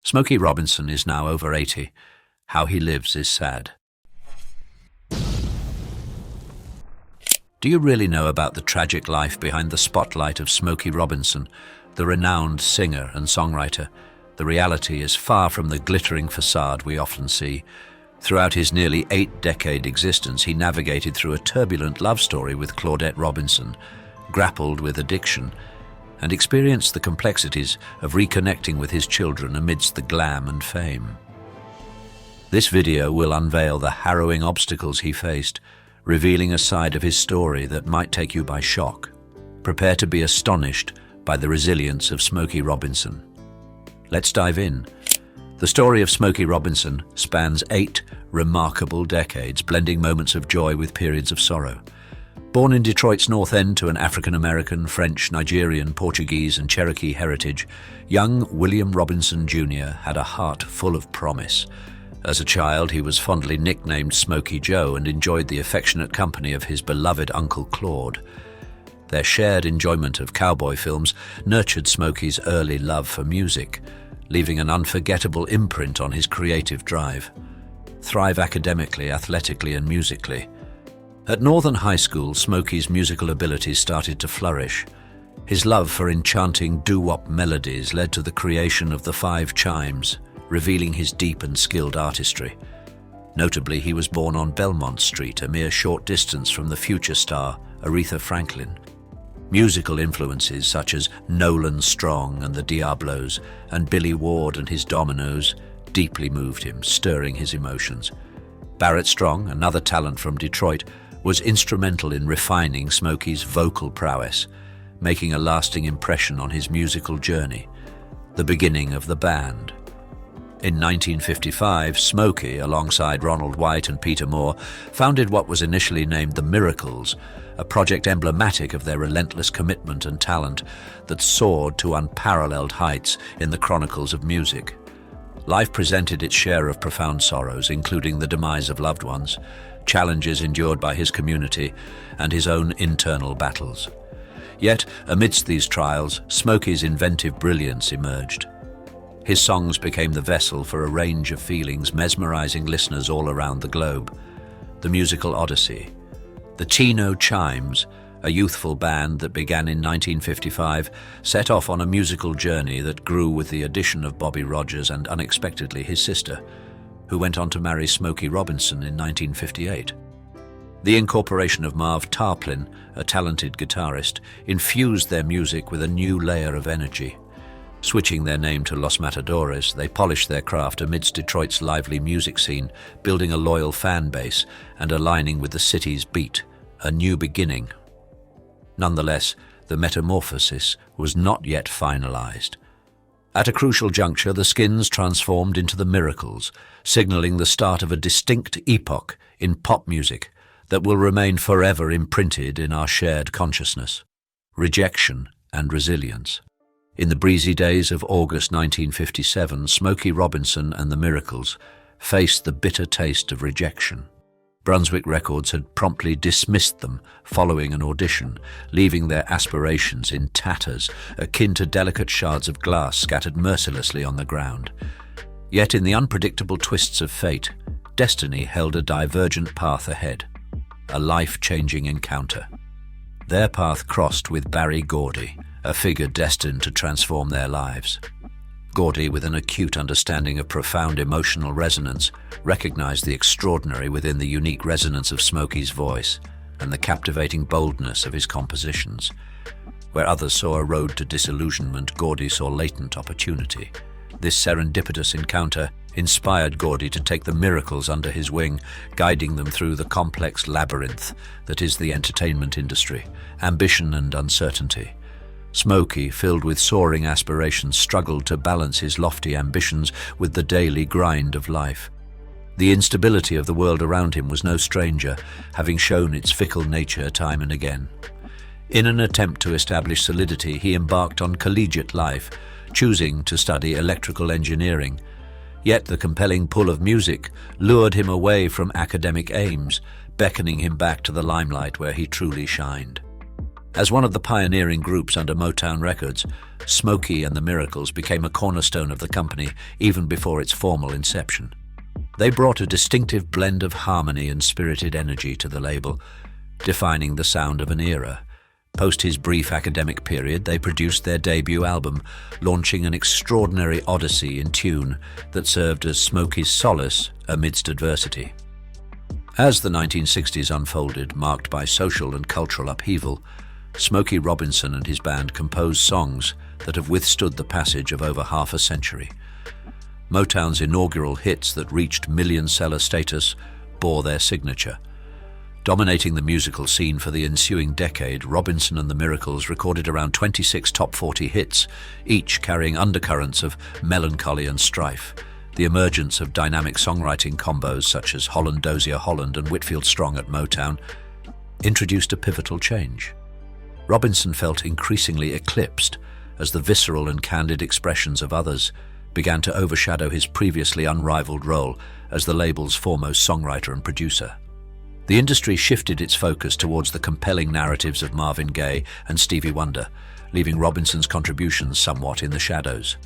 Smokey Robinson is now over 80. How he lives is sad. Do you really know about the tragic life behind the spotlight of Smokey Robinson, the renowned singer and songwriter? The reality is far from the glittering facade we often see. Throughout his nearly 8-decade existence, he navigated through a turbulent love story with Claudette Robinson, grappled with addiction, and experienced the complexities of reconnecting with his children amidst the glam and fame. This video will unveil the harrowing obstacles he faced, revealing a side of his story that might take you by shock. Prepare to be astonished by the resilience of Smokey Robinson. Let's dive in. The story of Smokey Robinson spans 8 remarkable decades, blending moments of joy with periods of sorrow. Born in Detroit's North End to an African-American, French, Nigerian, Portuguese and Cherokee heritage, young William Robinson Jr. had a heart full of promise. As a child, he was fondly nicknamed Smokey Joe and enjoyed the affectionate company of his beloved Uncle Claude. Their shared enjoyment of cowboy films nurtured Smokey's early love for music, leaving an unforgettable imprint on his creative drive. Thrive academically, athletically and musically. At Northern High School, Smokey's musical abilities started to flourish. His love for enchanting doo-wop melodies led to the creation of the 5 chimes, revealing his deep and skilled artistry. Notably, he was born on Belmont Street, a mere short distance from the future star Aretha Franklin. Musical influences such as Nolan Strong and the Diablos and Billy Ward and his Dominoes deeply moved him, stirring his emotions. Barrett Strong, another talent from Detroit, was instrumental in refining Smokey's vocal prowess, making a lasting impression on his musical journey. The beginning of the band. In 1955, Smokey, alongside Ronald White and Peter Moore, founded what was initially named the Miracles, a project emblematic of their relentless commitment and talent that soared to unparalleled heights in the chronicles of music. Life presented its share of profound sorrows, including the demise of loved ones, challenges endured by his community, and his own internal battles. Yet, amidst these trials, Smokey's inventive brilliance emerged. His songs became the vessel for a range of feelings, mesmerizing listeners all around the globe. The musical odyssey. The Chino Chimes, a youthful band that began in 1955, set off on a musical journey that grew with the addition of Bobby Rogers and, unexpectedly, his sister, who went on to marry Smokey Robinson in 1958. The incorporation of Marv Tarplin, a talented guitarist, infused their music with a new layer of energy. Switching their name to Los Matadores, they polished their craft amidst Detroit's lively music scene, building a loyal fan base and aligning with the city's beat, a new beginning. Nonetheless, the metamorphosis was not yet finalized. At a crucial juncture, the Skins transformed into the Miracles, signaling the start of a distinct epoch in pop music that will remain forever imprinted in our shared consciousness. Rejection and resilience. In the breezy days of August 1957, Smokey Robinson and the Miracles faced the bitter taste of rejection. Brunswick Records had promptly dismissed them following an audition, leaving their aspirations in tatters, akin to delicate shards of glass scattered mercilessly on the ground. Yet in the unpredictable twists of fate, destiny held a divergent path ahead, a life-changing encounter. Their path crossed with Barry Gordy, a figure destined to transform their lives. Gordy, with an acute understanding of profound emotional resonance, recognized the extraordinary within the unique resonance of Smokey's voice and the captivating boldness of his compositions. Where others saw a road to disillusionment, Gordy saw latent opportunity. This serendipitous encounter inspired Gordy to take the Miracles under his wing, guiding them through the complex labyrinth that is the entertainment industry, ambition and uncertainty. Smokey, filled with soaring aspirations, struggled to balance his lofty ambitions with the daily grind of life. The instability of the world around him was no stranger, having shown its fickle nature time and again. In an attempt to establish solidity, he embarked on collegiate life, choosing to study electrical engineering. Yet the compelling pull of music lured him away from academic aims, beckoning him back to the limelight where he truly shined. As one of the pioneering groups under Motown Records, Smokey and the Miracles became a cornerstone of the company even before its formal inception. They brought a distinctive blend of harmony and spirited energy to the label, defining the sound of an era. Post his brief academic period, they produced their debut album, launching an extraordinary odyssey in tune that served as Smokey's solace amidst adversity. As the 1960s unfolded, marked by social and cultural upheaval, Smokey Robinson and his band composed songs that have withstood the passage of over half a century. Motown's inaugural hits that reached million-seller status bore their signature. Dominating the musical scene for the ensuing decade, Robinson and the Miracles recorded around 26 top 40 hits, each carrying undercurrents of melancholy and strife. The emergence of dynamic songwriting combos such as Holland Dozier Holland and Whitfield Strong at Motown introduced a pivotal change. Robinson felt increasingly eclipsed as the visceral and candid expressions of others began to overshadow his previously unrivaled role as the label's foremost songwriter and producer. The industry shifted its focus towards the compelling narratives of Marvin Gaye and Stevie Wonder, leaving Robinson's contributions somewhat in the shadows.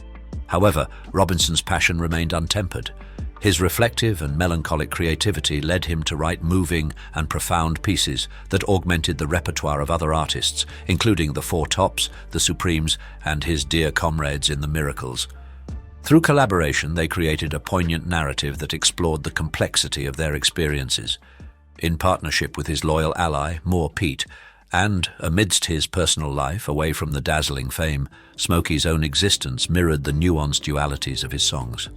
However, Robinson's passion remained untempered. His reflective and melancholic creativity led him to write moving and profound pieces that augmented the repertoire of other artists, including the Four Tops, the Supremes, and his dear comrades in the Miracles. Through collaboration, they created a poignant narrative that explored the complexity of their experiences. In partnership with his loyal ally, Moore Pete, and amidst his personal life, away from the dazzling fame, Smokey's own existence mirrored the nuanced dualities of his songs.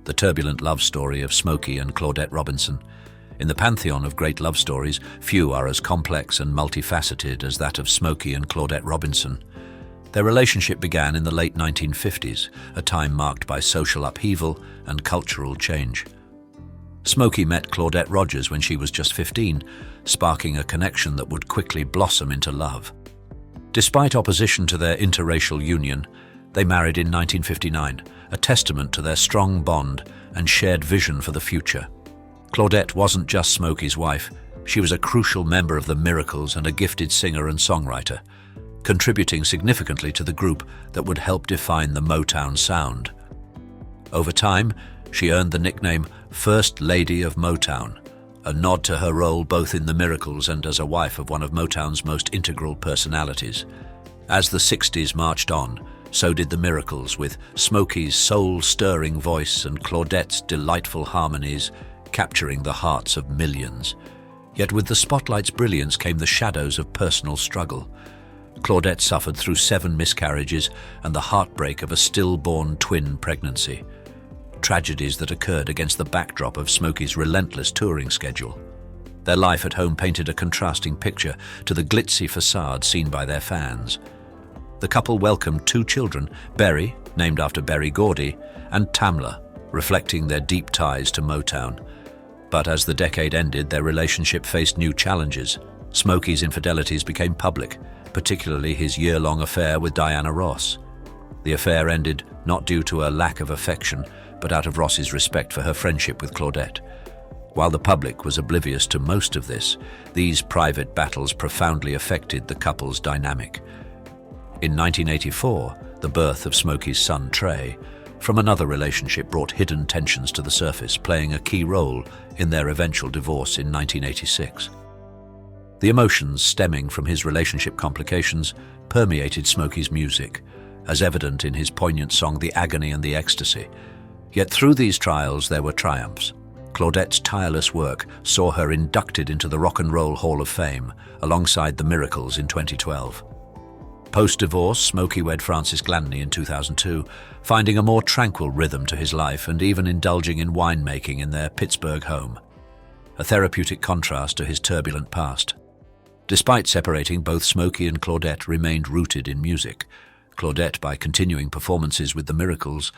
The turbulent love story of Smokey and Claudette Robinson. In the pantheon of great love stories, few are as complex and multifaceted as that of Smokey and Claudette Robinson. Their relationship began in the late 1950s, a time marked by social upheaval and cultural change. Smokey met Claudette Rogers when she was just 15, sparking a connection that would quickly blossom into love. Despite opposition to their interracial union, they married in 1959, a testament to their strong bond and shared vision for the future. Claudette wasn't just Smokey's wife, she was a crucial member of the Miracles and a gifted singer and songwriter, contributing significantly to the group that would help define the Motown sound. Over time, she earned the nickname First Lady of Motown, a nod to her role both in the Miracles and as a wife of one of Motown's most integral personalities. As the 60s marched on, so did the Miracles, with Smokey's soul-stirring voice and Claudette's delightful harmonies capturing the hearts of millions. Yet with the spotlight's brilliance came the shadows of personal struggle. Claudette suffered through 7 miscarriages and the heartbreak of a stillborn twin pregnancy. Tragedies that occurred against the backdrop of Smokey's relentless touring schedule. Their life at home painted a contrasting picture to the glitzy facade seen by their fans. The couple welcomed 2 children, Berry, named after Berry Gordy, and Tamla, reflecting their deep ties to Motown. But as the decade ended, their relationship faced new challenges. Smokey's infidelities became public, particularly his year-long affair with Diana Ross. The affair ended not due to a lack of affection, but out of Ross's respect for her friendship with Claudette. While the public was oblivious to most of this, these private battles profoundly affected the couple's dynamic. In 1984, the birth of Smokey's son Trey from another relationship brought hidden tensions to the surface, playing a key role in their eventual divorce in 1986. The emotions stemming from his relationship complications permeated Smokey's music, as evident in his poignant song The Agony and the Ecstasy. Yet through these trials there were triumphs. Claudette's tireless work saw her inducted into the Rock and Roll Hall of Fame, alongside the Miracles in 2012. Post-divorce, Smokey wed Frances Glandy in 2002, finding a more tranquil rhythm to his life and even indulging in winemaking in their Pittsburgh home, a therapeutic contrast to his turbulent past. Despite separating, both Smokey and Claudette remained rooted in music, Claudette by continuing performances with the Miracles,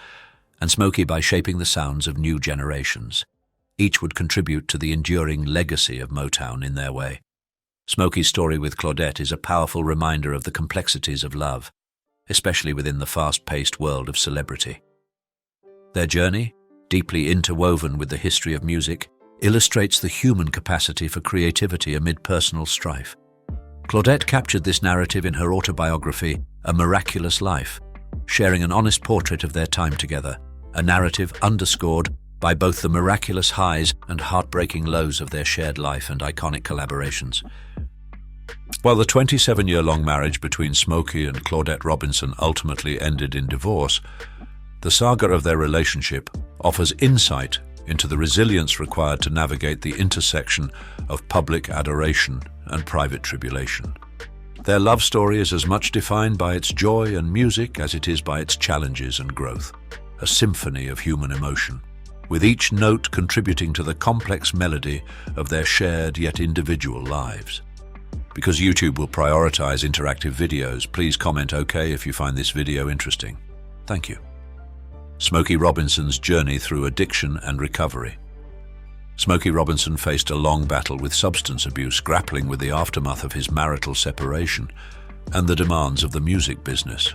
and Smokey by shaping the sounds of new generations. Each would contribute to the enduring legacy of Motown in their way. Smokey's story with Claudette is a powerful reminder of the complexities of love, especially within the fast-paced world of celebrity. Their journey, deeply interwoven with the history of music, illustrates the human capacity for creativity amid personal strife. Claudette captured this narrative in her autobiography, A Miraculous Life, sharing an honest portrait of their time together, a narrative underscored by both the miraculous highs and heartbreaking lows of their shared life and iconic collaborations. While the 27-year-long marriage between Smokey and Claudette Robinson ultimately ended in divorce, the saga of their relationship offers insight into the resilience required to navigate the intersection of public adoration and private tribulation. Their love story is as much defined by its joy and music as it is by its challenges and growth, a symphony of human emotion, with each note contributing to the complex melody of their shared yet individual lives. Because YouTube will prioritize interactive videos, please comment OK if you find this video interesting. Thank you. Smokey Robinson's journey through addiction and recovery. Smokey Robinson faced a long battle with substance abuse, grappling with the aftermath of his marital separation and the demands of the music business.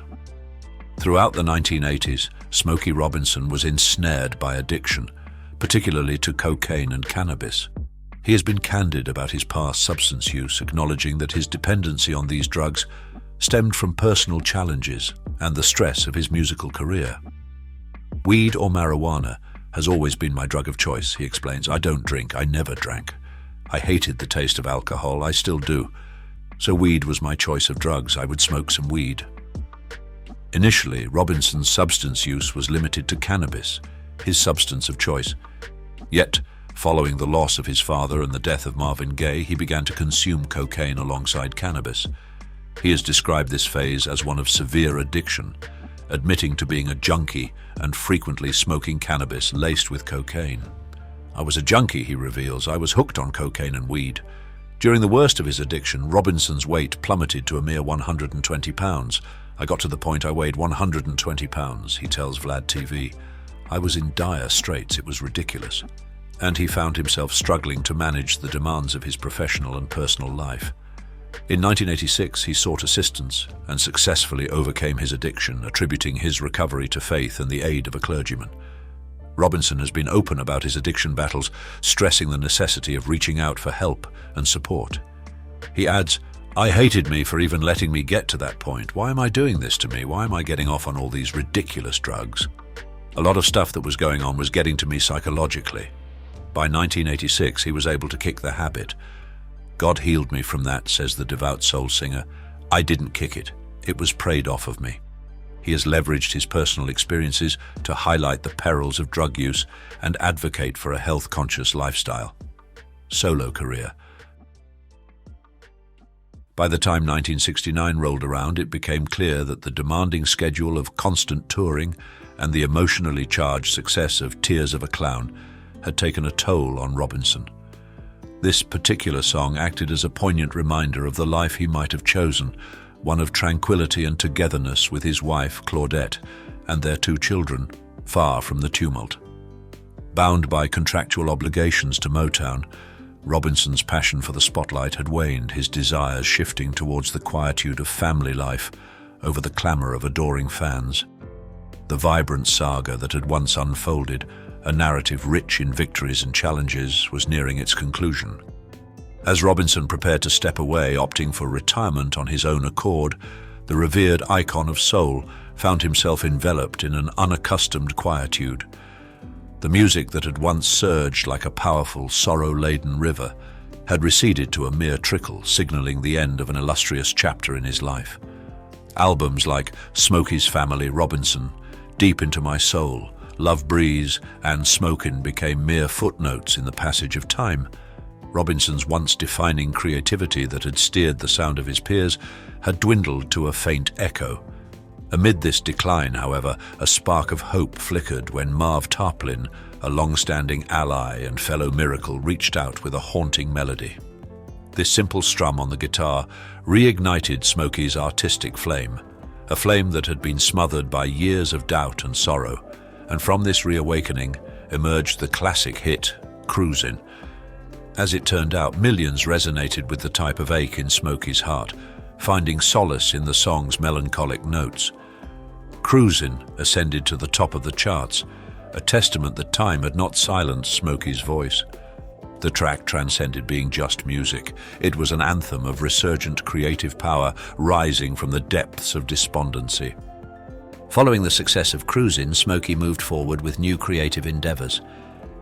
Throughout the 1980s, Smokey Robinson was ensnared by addiction, particularly to cocaine and cannabis. He has been candid about his past substance use, acknowledging that his dependency on these drugs stemmed from personal challenges and the stress of his musical career. "Weed or marijuana has always been my drug of choice," he explains. "I don't drink, I never drank. I hated the taste of alcohol, I still do. So weed was my choice of drugs, I would smoke some weed." Initially, Robinson's substance use was limited to cannabis, his substance of choice. Yet, following the loss of his father and the death of Marvin Gaye, he began to consume cocaine alongside cannabis. He has described this phase as one of severe addiction, admitting to being a junkie and frequently smoking cannabis laced with cocaine. "I was a junkie," he reveals. "I was hooked on cocaine and weed." During the worst of his addiction, Robinson's weight plummeted to a mere 120 pounds. "I got to the point I weighed 120 pounds, he tells Vlad TV. "I was in dire straits, it was ridiculous." And he found himself struggling to manage the demands of his professional and personal life. In 1986, he sought assistance and successfully overcame his addiction, attributing his recovery to faith and the aid of a clergyman. Robinson has been open about his addiction battles, stressing the necessity of reaching out for help and support. He adds, "I hated me for even letting me get to that point. Why am I doing this to me? Why am I getting off on all these ridiculous drugs?" A lot of stuff that was going on was getting to me psychologically. By 1986, he was able to kick the habit. "God healed me from that," says the devout soul singer. "I didn't kick it. It was preyed off of me." He has leveraged his personal experiences to highlight the perils of drug use and advocate for a health-conscious lifestyle. Solo career. By the time 1969 rolled around, it became clear that the demanding schedule of constant touring and the emotionally charged success of Tears of a Clown had taken a toll on Robinson. This particular song acted as a poignant reminder of the life he might have chosen, one of tranquility and togetherness with his wife, Claudette, and their 2 children, far from the tumult. Bound by contractual obligations to Motown, Robinson's passion for the spotlight had waned, his desires shifting towards the quietude of family life over the clamor of adoring fans. The vibrant saga that had once unfolded, a narrative rich in victories and challenges, was nearing its conclusion. As Robinson prepared to step away, opting for retirement on his own accord, the revered icon of soul found himself enveloped in an unaccustomed quietude. The music that had once surged like a powerful, sorrow-laden river had receded to a mere trickle, signaling the end of an illustrious chapter in his life. Albums like Smokey's Family Robinson, Deep Into My Soul, Love Breeze, and Smokin' became mere footnotes in the passage of time. Robinson's once defining creativity that had steered the sound of his peers had dwindled to a faint echo. Amid this decline, however, a spark of hope flickered when Marv Tarplin, a long-standing ally and fellow miracle, reached out with a haunting melody. This simple strum on the guitar reignited Smokey's artistic flame, a flame that had been smothered by years of doubt and sorrow, and from this reawakening emerged the classic hit, Cruisin'. As it turned out, millions resonated with the type of ache in Smokey's heart, finding solace in the song's melancholic notes. Cruisin' ascended to the top of the charts, a testament that time had not silenced Smokey's voice. The track transcended being just music. It was an anthem of resurgent creative power rising from the depths of despondency. Following the success of Cruisin', Smokey moved forward with new creative endeavors.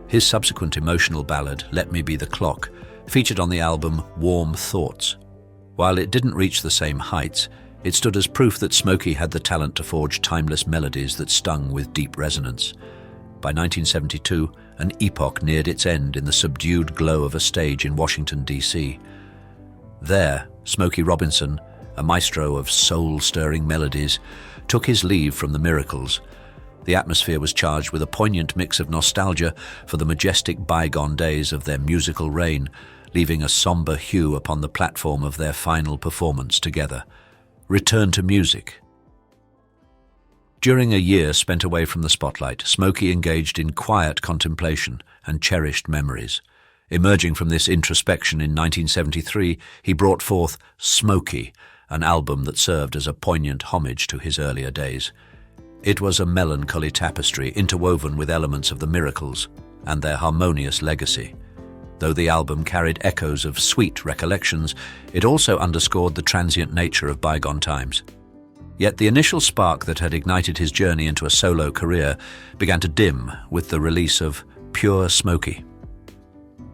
His subsequent emotional ballad, Let Me Be the Clock, featured on the album Warm Thoughts. While it didn't reach the same heights, it stood as proof that Smokey had the talent to forge timeless melodies that stung with deep resonance. By 1972, an epoch neared its end in the subdued glow of a stage in Washington, D.C. There, Smokey Robinson, a maestro of soul-stirring melodies, took his leave from the Miracles. The atmosphere was charged with a poignant mix of nostalgia for the majestic bygone days of their musical reign, leaving a somber hue upon the platform of their final performance together. Return to music. During a year spent away from the spotlight, Smokey engaged in quiet contemplation and cherished memories. Emerging from this introspection in 1973, he brought forth Smokey, an album that served as a poignant homage to his earlier days. It was a melancholy tapestry interwoven with elements of the Miracles and their harmonious legacy. Though the album carried echoes of sweet recollections, it also underscored the transient nature of bygone times. Yet the initial spark that had ignited his journey into a solo career began to dim with the release of Pure Smokey.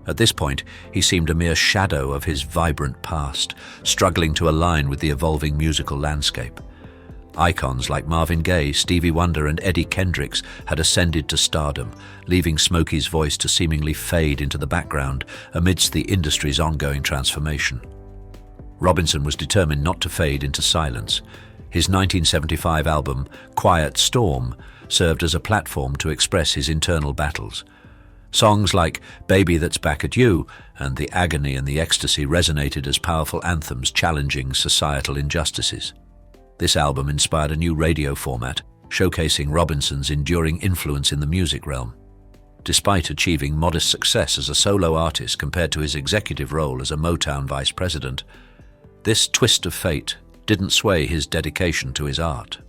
At this point, he seemed a mere shadow of his vibrant past, struggling to align with the evolving musical landscape. Icons like Marvin Gaye, Stevie Wonder, and Eddie Kendricks had ascended to stardom, leaving Smokey's voice to seemingly fade into the background amidst the industry's ongoing transformation. Robinson was determined not to fade into silence. His 1975 album, Quiet Storm, served as a platform to express his internal battles. Songs like Baby That's Back at You and The Agony and the Ecstasy resonated as powerful anthems challenging societal injustices. This album inspired a new radio format, showcasing Robinson's enduring influence in the music realm. Despite achieving modest success as a solo artist compared to his executive role as a Motown vice president, this twist of fate didn't sway his dedication to his art.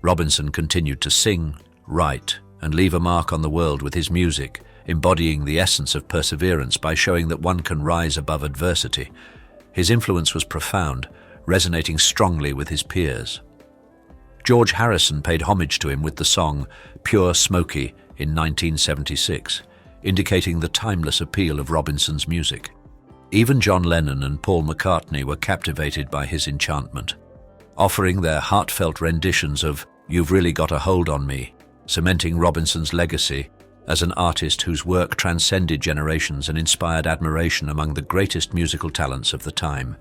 Robinson continued to sing, write, and leave a mark on the world with his music, embodying the essence of perseverance by showing that one can rise above adversity. His influence was profound, resonating strongly with his peers. George Harrison paid homage to him with the song Pure Smokey in 1976, indicating the timeless appeal of Robinson's music. Even John Lennon and Paul McCartney were captivated by his enchantment, offering their heartfelt renditions of You've Really Got a Hold on Me, cementing Robinson's legacy as an artist whose work transcended generations and inspired admiration among the greatest musical talents of the time.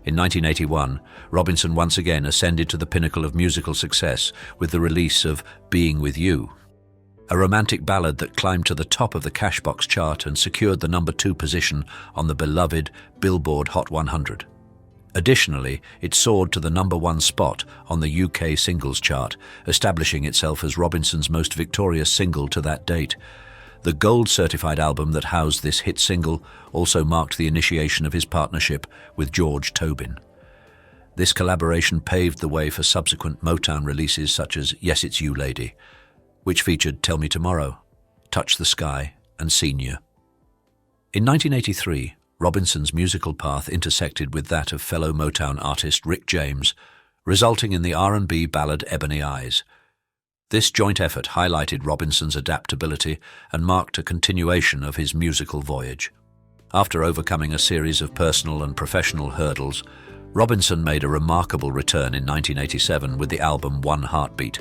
In 1981, Robinson once again ascended to the pinnacle of musical success with the release of Being With You, a romantic ballad that climbed to the top of the Cashbox chart and secured the #2 position on the beloved Billboard Hot 100. Additionally, it soared to the #1 spot on the UK singles chart, establishing itself as Robinson's most victorious single to that date. The gold-certified album that housed this hit single also marked the initiation of his partnership with George Tobin. This collaboration paved the way for subsequent Motown releases such as Yes It's You Lady, which featured Tell Me Tomorrow, Touch the Sky, and Senior. In 1983, Robinson's musical path intersected with that of fellow Motown artist Rick James, resulting in the R&B ballad Ebony Eyes. This joint effort highlighted Robinson's adaptability and marked a continuation of his musical voyage. After overcoming a series of personal and professional hurdles, Robinson made a remarkable return in 1987 with the album One Heartbeat.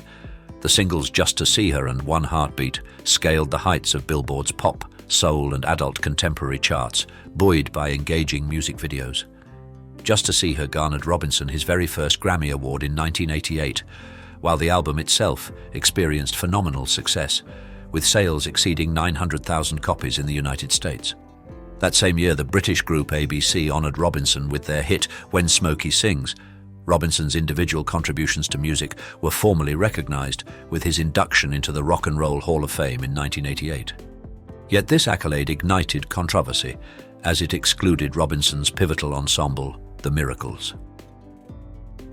The singles Just to See Her and One Heartbeat scaled the heights of Billboard's pop, soul, and adult contemporary charts, buoyed by engaging music videos. Just to See Her garnered Robinson his very first Grammy Award in 1988, while the album itself experienced phenomenal success, with sales exceeding 900,000 copies in the United States. That same year, the British group ABC honored Robinson with their hit When Smokey Sings. Robinson's individual contributions to music were formally recognized with his induction into the Rock and Roll Hall of Fame in 1988. Yet this accolade ignited controversy, as it excluded Robinson's pivotal ensemble, the Miracles.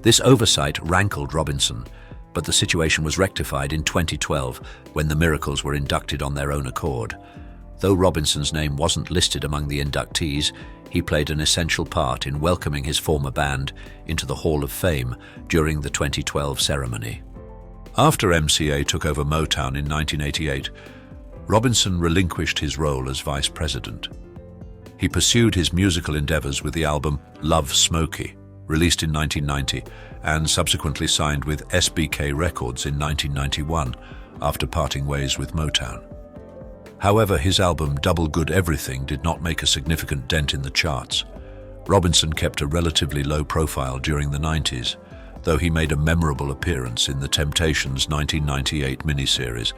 This oversight rankled Robinson, but the situation was rectified in 2012 when the Miracles were inducted on their own accord. Though Robinson's name wasn't listed among the inductees, he played an essential part in welcoming his former band into the Hall of Fame during the 2012 ceremony. After MCA took over Motown in 1988, Robinson relinquished his role as vice president. He pursued his musical endeavors with the album Love Smokey, released in 1990, and subsequently signed with SBK Records in 1991 after parting ways with Motown. However, his album Double Good Everything did not make a significant dent in the charts. Robinson kept a relatively low profile during the 90s, though he made a memorable appearance in the Temptations' 1998 miniseries.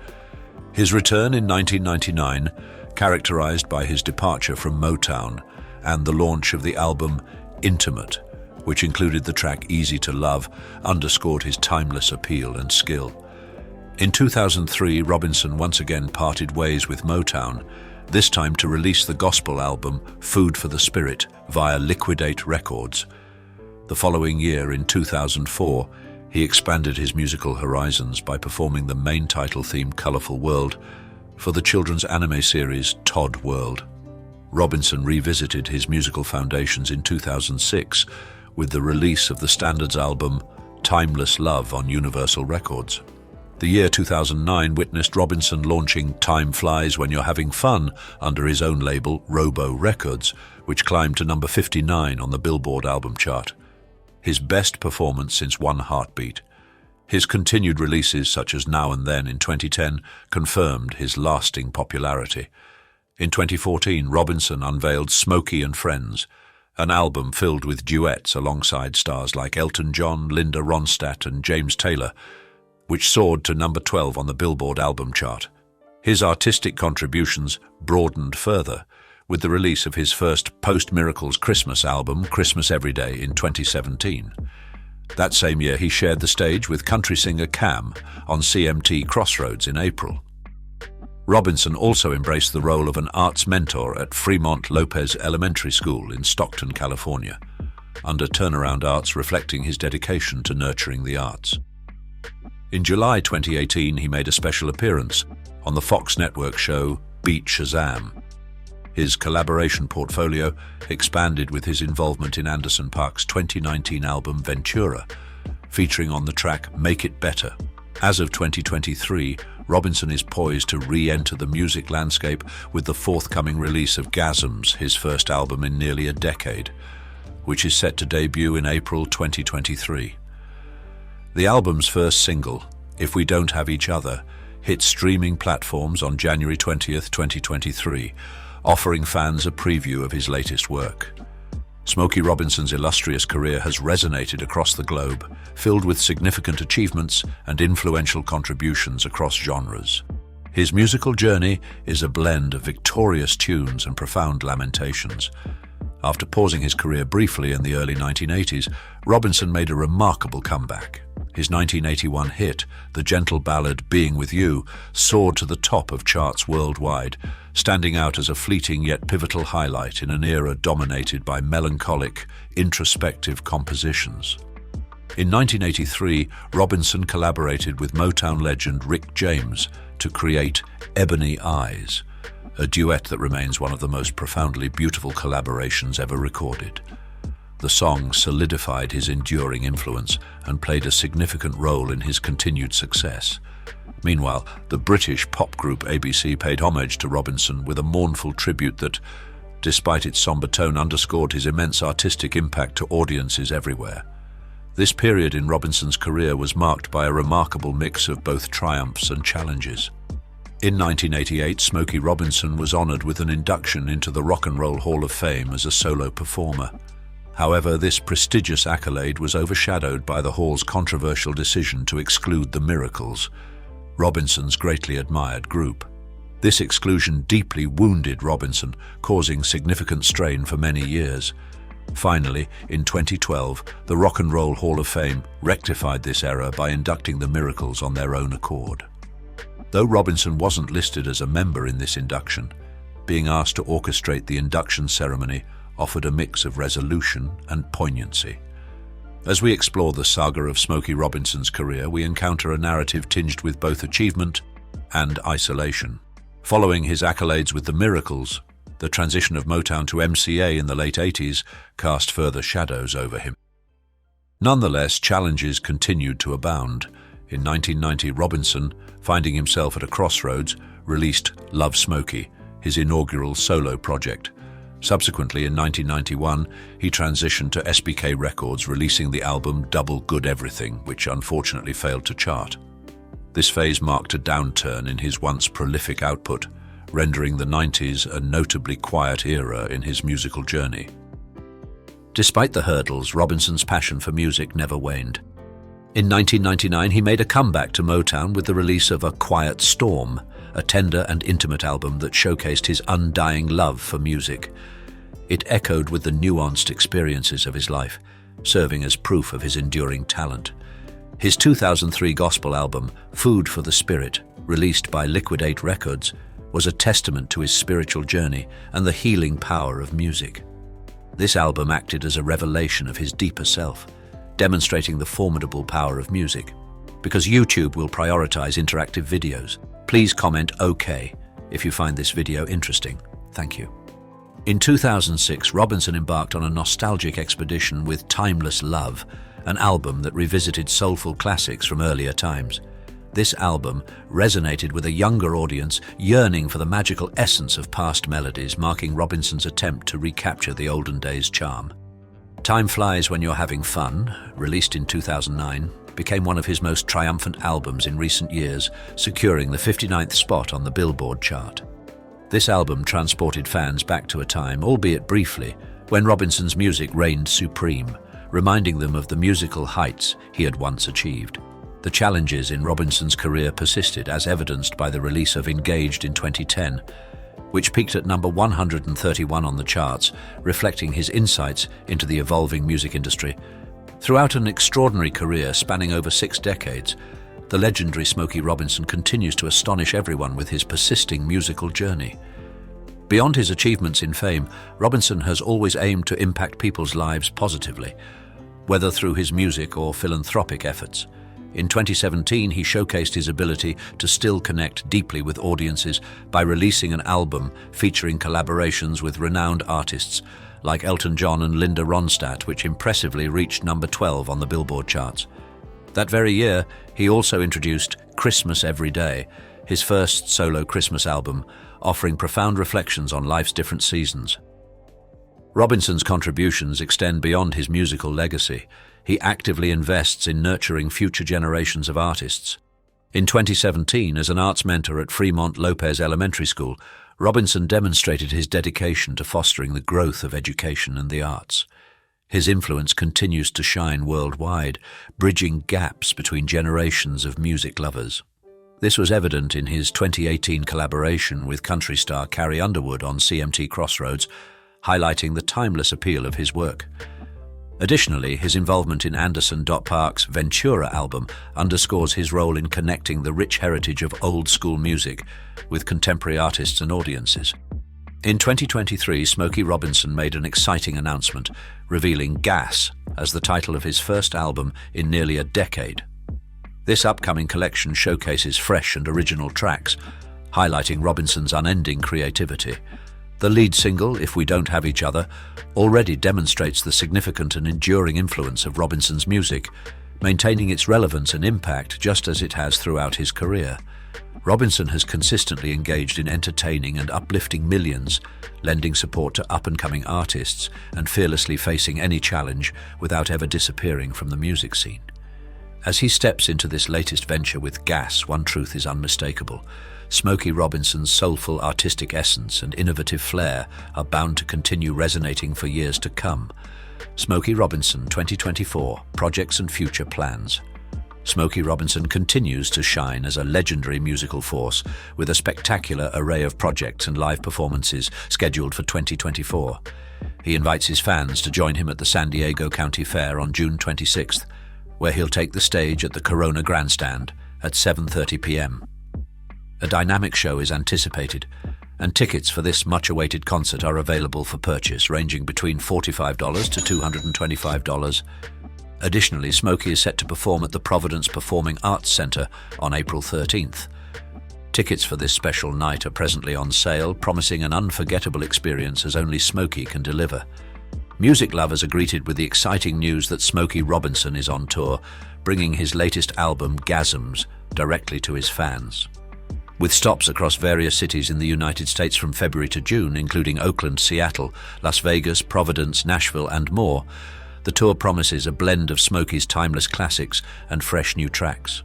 His return in 1999, characterized by his departure from Motown and the launch of the album Intimate, which included the track Easy to Love, underscored his timeless appeal and skill. In 2003, Robinson once again parted ways with Motown, this time to release the gospel album Food for the Spirit via Liquidate Records. The following year, in 2004, he expanded his musical horizons by performing the main title theme Colorful World for the children's anime series Todd World. Robinson revisited his musical foundations in 2006 with the release of the Standards album Timeless Love on Universal Records. The year 2009 witnessed Robinson launching Time Flies When You're Having Fun under his own label, Robo Records, which climbed to number 59 on the Billboard album chart. His best performance since One Heartbeat. His continued releases, such as Now and Then in 2010, confirmed his lasting popularity. In 2014, Robinson unveiled Smokey and Friends, an album filled with duets alongside stars like Elton John, Linda Ronstadt, and James Taylor, which soared to number 12 on the Billboard album chart. His artistic contributions broadened further with the release of his first post-Miracles Christmas album, Christmas Every Day, in 2017. That same year, he shared the stage with country singer Cam on CMT Crossroads in April. Robinson also embraced the role of an arts mentor at Fremont Lopez Elementary School in Stockton, California, under Turnaround Arts, reflecting his dedication to nurturing the arts. In July 2018, he made a special appearance on the Fox network show Beat Shazam. His collaboration portfolio expanded with his involvement in Anderson .Paak's 2019 album Ventura, featuring on the track Make It Better. As of 2023, Robinson is poised to re-enter the music landscape with the forthcoming release of Gasms, his first album in nearly a decade, which is set to debut in April 2023. The album's first single, If We Don't Have Each Other, hit streaming platforms on January 20th, 2023, offering fans a preview of his latest work. Smokey Robinson's illustrious career has resonated across the globe, filled with significant achievements and influential contributions across genres. His musical journey is a blend of victorious tunes and profound lamentations. After pausing his career briefly in the early 1980s, Robinson made a remarkable comeback. His 1981 hit, the gentle ballad Being With You, soared to the top of charts worldwide, standing out as a fleeting yet pivotal highlight in an era dominated by melancholic, introspective compositions. In 1983, Robinson collaborated with Motown legend Rick James to create Ebony Eyes, a duet that remains one of the most profoundly beautiful collaborations ever recorded. The song solidified his enduring influence and played a significant role in his continued success. Meanwhile, the British pop group ABC paid homage to Robinson with a mournful tribute that, despite its somber tone, underscored his immense artistic impact to audiences everywhere. This period in Robinson's career was marked by a remarkable mix of both triumphs and challenges. In 1988, Smokey Robinson was honored with an induction into the Rock and Roll Hall of Fame as a solo performer. However, this prestigious accolade was overshadowed by the Hall's controversial decision to exclude the Miracles, Robinson's greatly admired group. This exclusion deeply wounded Robinson, causing significant strain for many years. Finally, in 2012, the Rock and Roll Hall of Fame rectified this error by inducting the Miracles on their own accord. Though Robinson wasn't listed as a member in this induction, being asked to orchestrate the induction ceremony offered a mix of resolution and poignancy. As we explore the saga of Smokey Robinson's career, we encounter a narrative tinged with both achievement and isolation. Following his accolades with the Miracles, the transition of Motown to MCA in the late 80s cast further shadows over him. Nonetheless, challenges continued to abound. In 1990, Robinson, finding himself at a crossroads, released Love Smokey, his inaugural solo project. Subsequently, in 1991, he transitioned to SBK Records, releasing the album Double Good Everything, which unfortunately failed to chart. This phase marked a downturn in his once prolific output, rendering the 90s a notably quiet era in his musical journey. Despite the hurdles, Robinson's passion for music never waned. In 1999, he made a comeback to Motown with the release of A Quiet Storm, a tender and intimate album that showcased his undying love for music. It echoed with the nuanced experiences of his life, serving as proof of his enduring talent. His 2003 gospel album, Food for the Spirit, released by Liquidate Records, was a testament to his spiritual journey and the healing power of music. This album acted as a revelation of his deeper self, demonstrating the formidable power of music. Because YouTube will prioritize interactive videos, please comment OK if you find this video interesting. Thank you. In 2006, Robinson embarked on a nostalgic expedition with Timeless Love, an album that revisited soulful classics from earlier times. This album resonated with a younger audience yearning for the magical essence of past melodies, marking Robinson's attempt to recapture the olden days charm. Time Flies When You're Having Fun, released in 2009, became one of his most triumphant albums in recent years, securing the 59th spot on the Billboard chart. This album transported fans back to a time, albeit briefly, when Robinson's music reigned supreme, reminding them of the musical heights he had once achieved. The challenges in Robinson's career persisted, as evidenced by the release of Engaged in 2010, which peaked at number 131 on the charts, reflecting his insights into the evolving music industry. Throughout an extraordinary career spanning over 6 decades, the legendary Smokey Robinson continues to astonish everyone with his persisting musical journey. Beyond his achievements in fame, Robinson has always aimed to impact people's lives positively, whether through his music or philanthropic efforts. In 2017, he showcased his ability to still connect deeply with audiences by releasing an album featuring collaborations with renowned artists like Elton John and Linda Ronstadt, which impressively reached number 12 on the Billboard charts. That very year, he also introduced Christmas Every Day, his first solo Christmas album, offering profound reflections on life's different seasons. Robinson's contributions extend beyond his musical legacy. He actively invests in nurturing future generations of artists. In 2017, as an arts mentor at Fremont Lopez Elementary School, Robinson demonstrated his dedication to fostering the growth of education and the arts. His influence continues to shine worldwide, bridging gaps between generations of music lovers. This was evident in his 2018 collaboration with country star Carrie Underwood on CMT Crossroads, highlighting the timeless appeal of his work. Additionally, his involvement in Anderson .Park's Ventura album underscores his role in connecting the rich heritage of old-school music with contemporary artists and audiences. In 2023, Smokey Robinson made an exciting announcement, revealing Gas as the title of his first album in nearly a decade. This upcoming collection showcases fresh and original tracks, highlighting Robinson's unending creativity. The lead single, If We Don't Have Each Other, already demonstrates the significant and enduring influence of Robinson's music, maintaining its relevance and impact just as it has throughout his career. Robinson has consistently engaged in entertaining and uplifting millions, lending support to up-and-coming artists and fearlessly facing any challenge without ever disappearing from the music scene. As he steps into this latest venture with Gas, one truth is unmistakable. Smokey Robinson's soulful artistic essence and innovative flair are bound to continue resonating for years to come. Smokey Robinson 2024, Projects and Future Plans. Smokey Robinson continues to shine as a legendary musical force with a spectacular array of projects and live performances scheduled for 2024. He invites his fans to join him at the San Diego County Fair on June 26th, where he'll take the stage at the Corona Grandstand at 7:30 p.m. A dynamic show is anticipated, and tickets for this much-awaited concert are available for purchase, ranging between $45 to $225. Additionally, Smokey is set to perform at the Providence Performing Arts Center on April 13th. Tickets for this special night are presently on sale, promising an unforgettable experience as only Smokey can deliver. Music lovers are greeted with the exciting news that Smokey Robinson is on tour, bringing his latest album, Gasms, directly to his fans. With stops across various cities in the United States from February to June, including Oakland, Seattle, Las Vegas, Providence, Nashville, and more, the tour promises a blend of Smokey's timeless classics and fresh new tracks.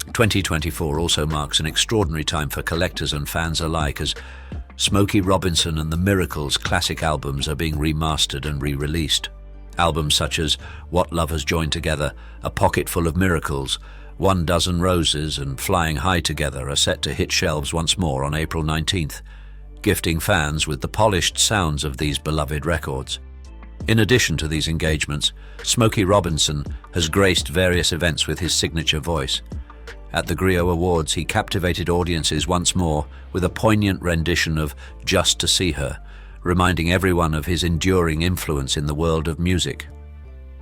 2024 also marks an extraordinary time for collectors and fans alike as Smokey Robinson and the Miracles classic albums are being remastered and re-released. Albums such as What Love Has Joined Together, A Pocket Full of Miracles, 1 Dozen Roses and Flying High Together are set to hit shelves once more on April 19th, gifting fans with the polished sounds of these beloved records. In addition to these engagements, Smokey Robinson has graced various events with his signature voice. At the Griot Awards, he captivated audiences once more with a poignant rendition of Just to See Her, reminding everyone of his enduring influence in the world of music.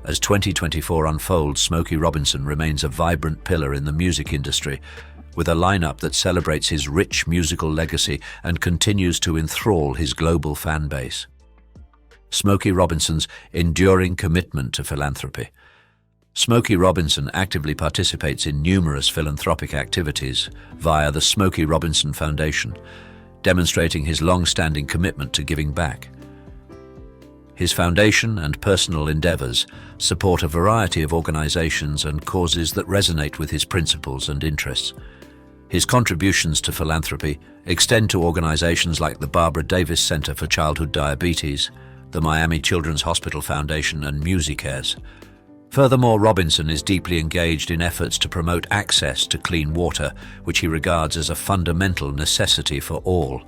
As 2024 unfolds, Smokey Robinson remains a vibrant pillar in the music industry, with a lineup that celebrates his rich musical legacy and continues to enthrall his global fan base. Smokey Robinson's enduring commitment to philanthropy. Smokey Robinson actively participates in numerous philanthropic activities via the Smokey Robinson Foundation, demonstrating his long-standing commitment to giving back. His foundation and personal endeavors support a variety of organizations and causes that resonate with his principles and interests. His contributions to philanthropy extend to organizations like the Barbara Davis Center for Childhood Diabetes, the Miami Children's Hospital Foundation, and MusiCares. Furthermore, Robinson is deeply engaged in efforts to promote access to clean water, which he regards as a fundamental necessity for all.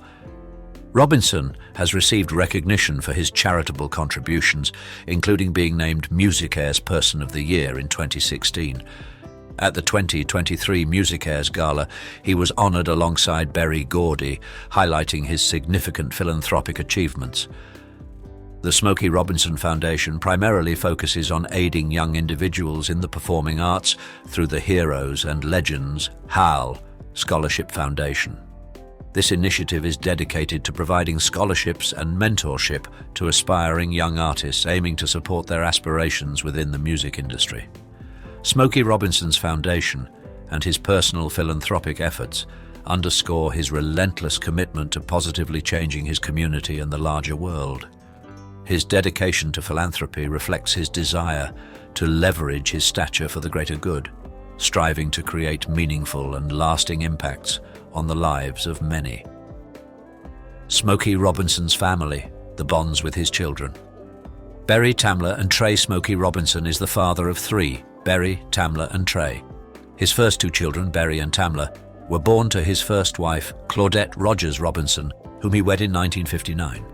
Robinson has received recognition for his charitable contributions, including being named MusiCares Person of the Year in 2016. At the 2023 MusiCares Gala, he was honored alongside Berry Gordy, highlighting his significant philanthropic achievements. The Smokey Robinson Foundation primarily focuses on aiding young individuals in the performing arts through the Heroes and Legends HAL Scholarship Foundation. This initiative is dedicated to providing scholarships and mentorship to aspiring young artists aiming to support their aspirations within the music industry. Smokey Robinson's foundation and his personal philanthropic efforts underscore his relentless commitment to positively changing his community and the larger world. His dedication to philanthropy reflects his desire to leverage his stature for the greater good, striving to create meaningful and lasting impacts on the lives of many. Smokey Robinson's family, the bonds with his children. Berry, Tamla, and Trey Smokey Robinson is the father of 3, Berry, Tamla, and Trey. His first 2 children, Berry and Tamla, were born to his first wife, Claudette Rogers Robinson, whom he wed in 1959.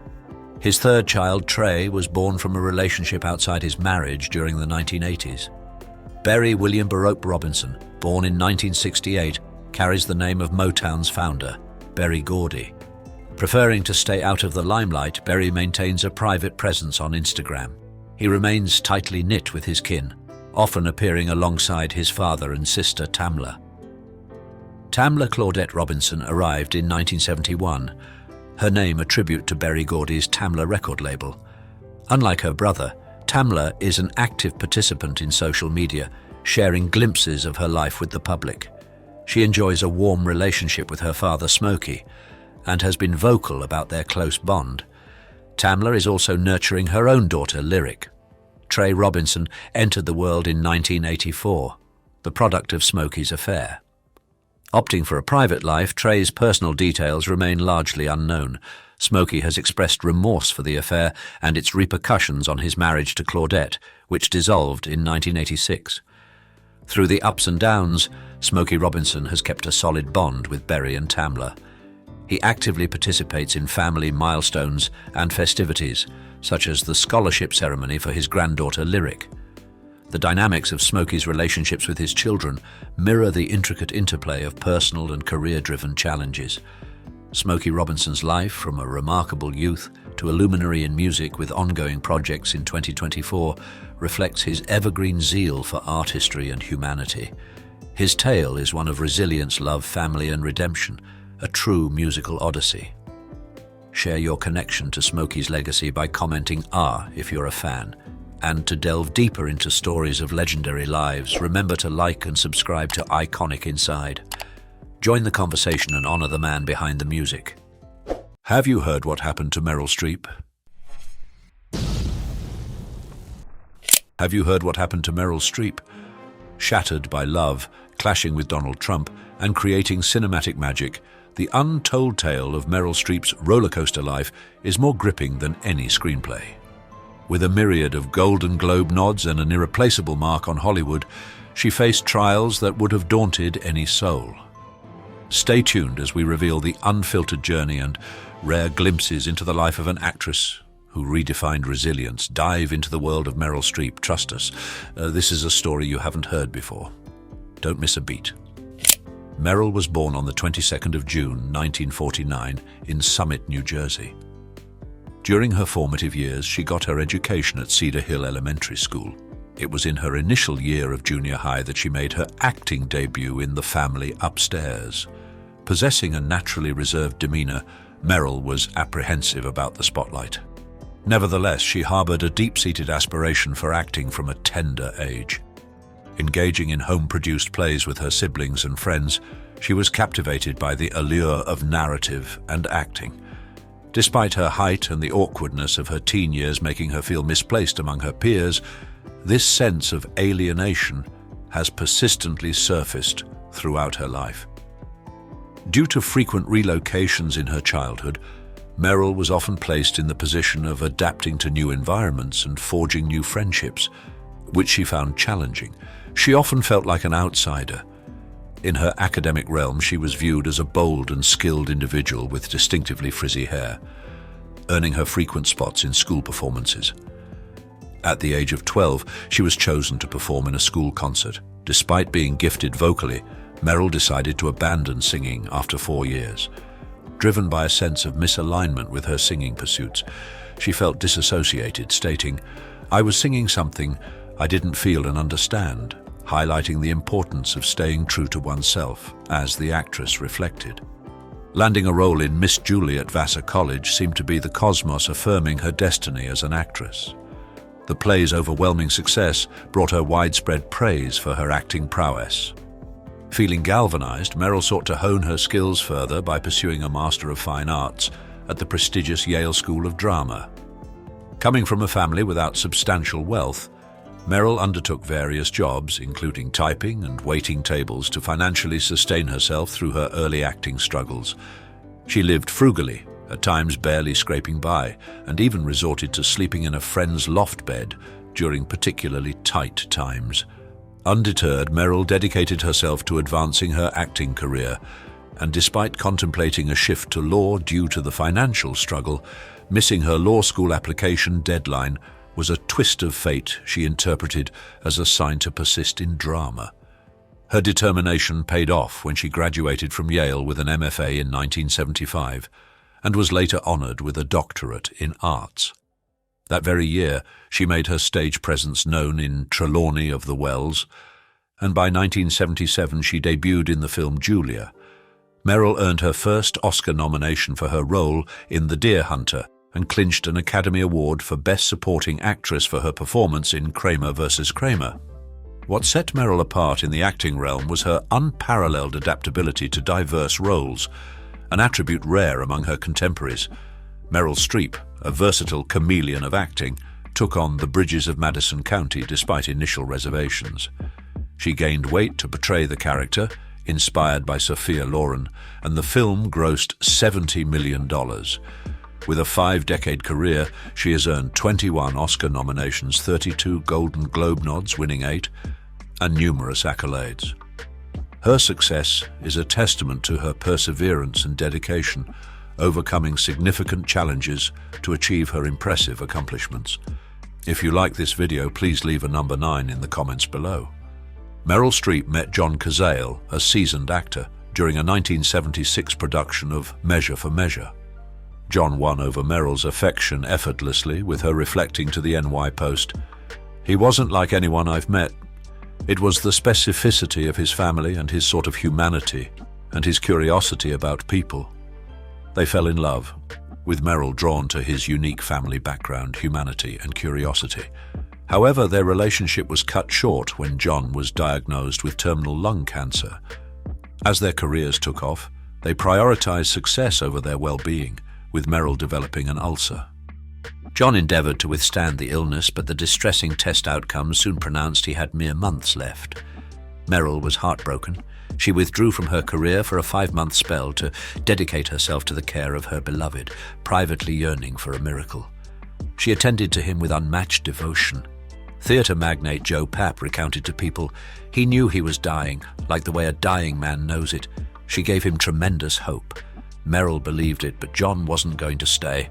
His third child, Trey, was born from a relationship outside his marriage during the 1980s. Berry William Baroque Robinson, born in 1968, carries the name of Motown's founder, Berry Gordy. Preferring to stay out of the limelight, Berry maintains a private presence on Instagram. He remains tightly knit with his kin, often appearing alongside his father and sister Tamla. Tamla Claudette Robinson arrived in 1971, her name a tribute to Berry Gordy's Tamla record label. Unlike her brother, Tamla is an active participant in social media, sharing glimpses of her life with the public. She enjoys a warm relationship with her father Smokey and has been vocal about their close bond. Tamla is also nurturing her own daughter Lyric. Trey Robinson entered the world in 1984, the product of Smokey's affair. Opting for a private life, Trey's personal details remain largely unknown. Smokey has expressed remorse for the affair and its repercussions on his marriage to Claudette, which dissolved in 1986. Through the ups and downs, Smokey Robinson has kept a solid bond with Berry and Tamla. He actively participates in family milestones and festivities, such as the scholarship ceremony for his granddaughter Lyric. The dynamics of Smokey's relationships with his children mirror the intricate interplay of personal and career-driven challenges. Smokey Robinson's life, from a remarkable youth to a luminary in music with ongoing projects in 2024, reflects his evergreen zeal for artistry and humanity. His tale is one of resilience, love, family, and redemption, a true musical odyssey. Share your connection to Smokey's legacy by commenting "Ah" if you're a fan. And to delve deeper into stories of legendary lives, remember to like and subscribe to Iconic Join the conversation and honor the man behind the music. Have you heard what happened to Meryl Streep? Have you heard what happened to Meryl Streep? Shattered by love, clashing with Donald Trump, and creating cinematic magic, the untold tale of Meryl Streep's rollercoaster life is more gripping than any screenplay. With a myriad of Golden Globe nods and an irreplaceable mark on Hollywood, she faced trials that would have daunted any soul. Stay tuned as we reveal the unfiltered journey and rare glimpses into the life of an actress who redefined resilience. Dive into the world of Meryl Streep. Trust us, this is a story you haven't heard before. Don't miss a beat. Meryl was born on the 22nd of June, 1949, in Summit, New Jersey. During her formative years, she got her education at Cedar Hill Elementary School. It was in her initial year of junior high that she made her acting debut in The Family Upstairs. Possessing a naturally reserved demeanor, Meryl was apprehensive about the spotlight. Nevertheless, she harbored a deep-seated aspiration for acting from a tender age. Engaging in home-produced plays with her siblings and friends, she was captivated by the allure of narrative and acting. Despite her height and the awkwardness of her teen years making her feel misplaced among her peers, this sense of alienation has persistently surfaced throughout her life. Due to frequent relocations in her childhood, Meryl was often placed in the position of adapting to new environments and forging new friendships, which she found challenging. She often felt like an outsider. In her academic realm, she was viewed as a bold and skilled individual with distinctively frizzy hair, earning her frequent spots in school performances. At the age of 12, she was chosen to perform in a school concert. Despite being gifted vocally, Meryl decided to abandon singing after 4 years. Driven by a sense of misalignment with her singing pursuits, she felt disassociated, stating, "I was singing something I didn't feel and understand," highlighting the importance of staying true to oneself, as the actress reflected. Landing a role in Miss Julie at Vassar College seemed to be the cosmos affirming her destiny as an actress. The play's overwhelming success brought her widespread praise for her acting prowess. Feeling galvanized, Meryl sought to hone her skills further by pursuing a Master of Fine Arts at the prestigious Yale School of Drama. Coming from a family without substantial wealth, Meryl undertook various jobs, including typing and waiting tables, to financially sustain herself through her early acting struggles. She lived frugally, at times barely scraping by, and even resorted to sleeping in a friend's loft bed during particularly tight times. Undeterred, Meryl dedicated herself to advancing her acting career, and despite contemplating a shift to law due to the financial struggle, missing her law school application deadline was a twist of fate she interpreted as a sign to persist in drama. Her determination paid off when she graduated from Yale with an MFA in 1975 and was later honored with a doctorate in arts. That very year, she made her stage presence known in Trelawney of the Wells, and by 1977 she debuted in the film Julia. Meryl earned her first Oscar nomination for her role in The Deer Hunter and clinched an Academy Award for Best Supporting Actress for her performance in Kramer vs. Kramer. What set Meryl apart in the acting realm was her unparalleled adaptability to diverse roles, an attribute rare among her contemporaries. Meryl Streep, a versatile chameleon of acting, took on The Bridges of Madison County despite initial reservations. She gained weight to portray the character, inspired by Sophia Loren, and the film grossed $70 million. With a 5-decade career, she has earned 21 Oscar nominations, 32 Golden Globe nods, winning 8, and numerous accolades. Her success is a testament to her perseverance and dedication, overcoming significant challenges to achieve her impressive accomplishments. If you like this video, please leave a number 9 in the comments below. Meryl Streep met John Cazale, a seasoned actor, during a 1976 production of Measure for Measure. John won over Meryl's affection effortlessly, with her reflecting to the NY Post, "He wasn't like anyone I've met. It was the specificity of his family and his sort of humanity and his curiosity about people. They fell in love, with Merrill drawn to his unique family background, humanity and curiosity. However, their relationship was cut short when John was diagnosed with terminal lung cancer. As their careers took off, they prioritized success over their well-being, with Merrill developing an ulcer. John endeavored to withstand the illness, but the distressing test outcomes soon pronounced he had mere months left. Merrill was heartbroken. She withdrew from her career for a 5-month spell to dedicate herself to the care of her beloved, privately yearning for a miracle. She attended to him with unmatched devotion. Theatre magnate Joe Papp recounted to People, he knew he was dying, like the way a dying man knows it. She gave him tremendous hope. Merrill believed it, but John wasn't going to stay.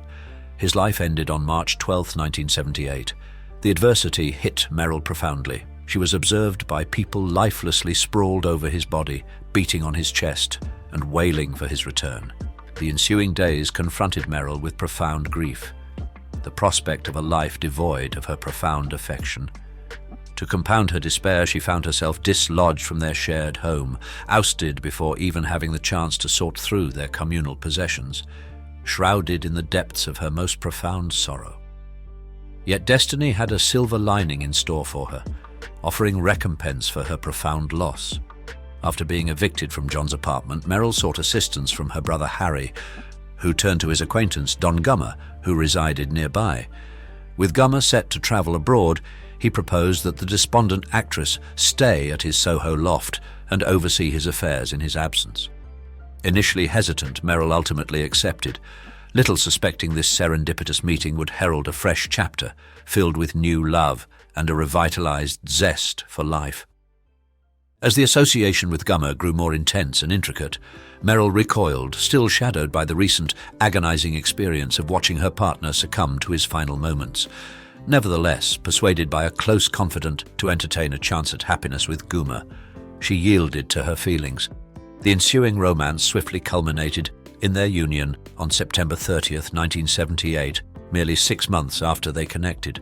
His life ended on March 12, 1978. The adversity hit Merrill profoundly. She was observed by people lifelessly sprawled over his body, beating on his chest and wailing for his return. The ensuing days confronted Merrill with profound grief, the prospect of a life devoid of her profound affection. To compound her despair, she found herself dislodged from their shared home, ousted before even having the chance to sort through their communal possessions, shrouded in the depths of her most profound sorrow. Yet destiny had a silver lining in store for her, offering recompense for her profound loss. After being evicted from John's apartment, Merrill sought assistance from her brother Harry, who turned to his acquaintance Don Gummer, who resided nearby. With Gummer set to travel abroad, he proposed that the despondent actress stay at his Soho loft and oversee his affairs in his absence. Initially hesitant, Merrill ultimately accepted, little suspecting this serendipitous meeting would herald a fresh chapter, filled with new love and a revitalized zest for life. As the association with Gummer grew more intense and intricate, Merrill recoiled, still shadowed by the recent agonizing experience of watching her partner succumb to his final moments. Nevertheless, persuaded by a close confidant to entertain a chance at happiness with Gummer, she yielded to her feelings. The ensuing romance swiftly culminated in their union on September 30th, 1978, merely 6 months after they connected.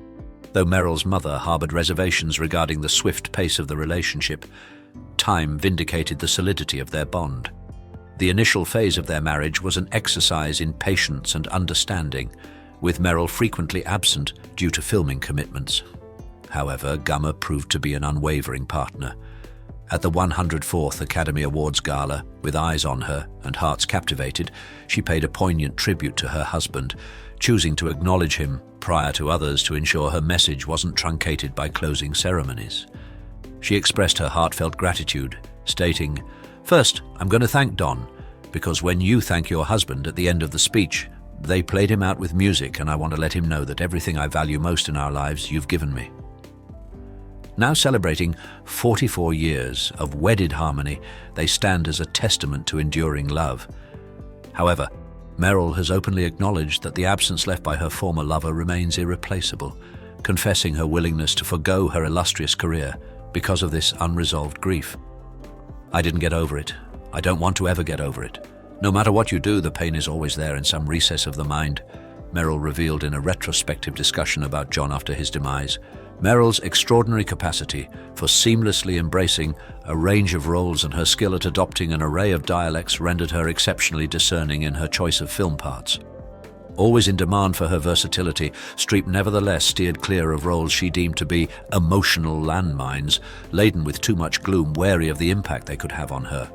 Though Merrill's mother harbored reservations regarding the swift pace of the relationship, time vindicated the solidity of their bond. The initial phase of their marriage was an exercise in patience and understanding, with Merrill frequently absent due to filming commitments. However, Gummer proved to be an unwavering partner. At the 104th Academy Awards Gala, with eyes on her and hearts captivated, she paid a poignant tribute to her husband, choosing to acknowledge him prior to others to ensure her message wasn't truncated by closing ceremonies. She expressed her heartfelt gratitude, stating, "First, I'm going to thank Don, because when you thank your husband at the end of the speech, they played him out with music, and I want to let him know that everything I value most in our lives you've given me." Now celebrating 44 years of wedded harmony, they stand as a testament to enduring love. However, Merrill has openly acknowledged that the absence left by her former lover remains irreplaceable, confessing her willingness to forgo her illustrious career because of this unresolved grief. "I didn't get over it. I don't want to ever get over it. No matter what you do, the pain is always there in some recess of the mind," Merrill revealed in a retrospective discussion about John after his demise. Merrill's extraordinary capacity for seamlessly embracing a range of roles and her skill at adopting an array of dialects rendered her exceptionally discerning in her choice of film parts. Always in demand for her versatility, Streep nevertheless steered clear of roles she deemed to be emotional landmines, laden with too much gloom, wary of the impact they could have on her.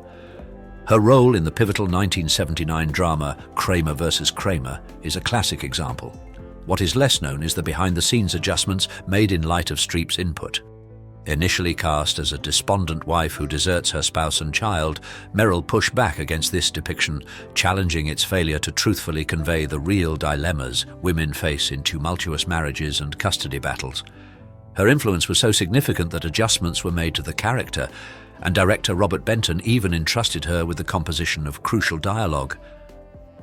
Her role in the pivotal 1979 drama Kramer vs. Kramer is a classic example. What is less known is the behind-the-scenes adjustments made in light of Streep's input. Initially cast as a despondent wife who deserts her spouse and child, Merrill pushed back against this depiction, challenging its failure to truthfully convey the real dilemmas women face in tumultuous marriages and custody battles. Her influence was so significant that adjustments were made to the character, and director Robert Benton even entrusted her with the composition of crucial dialogue.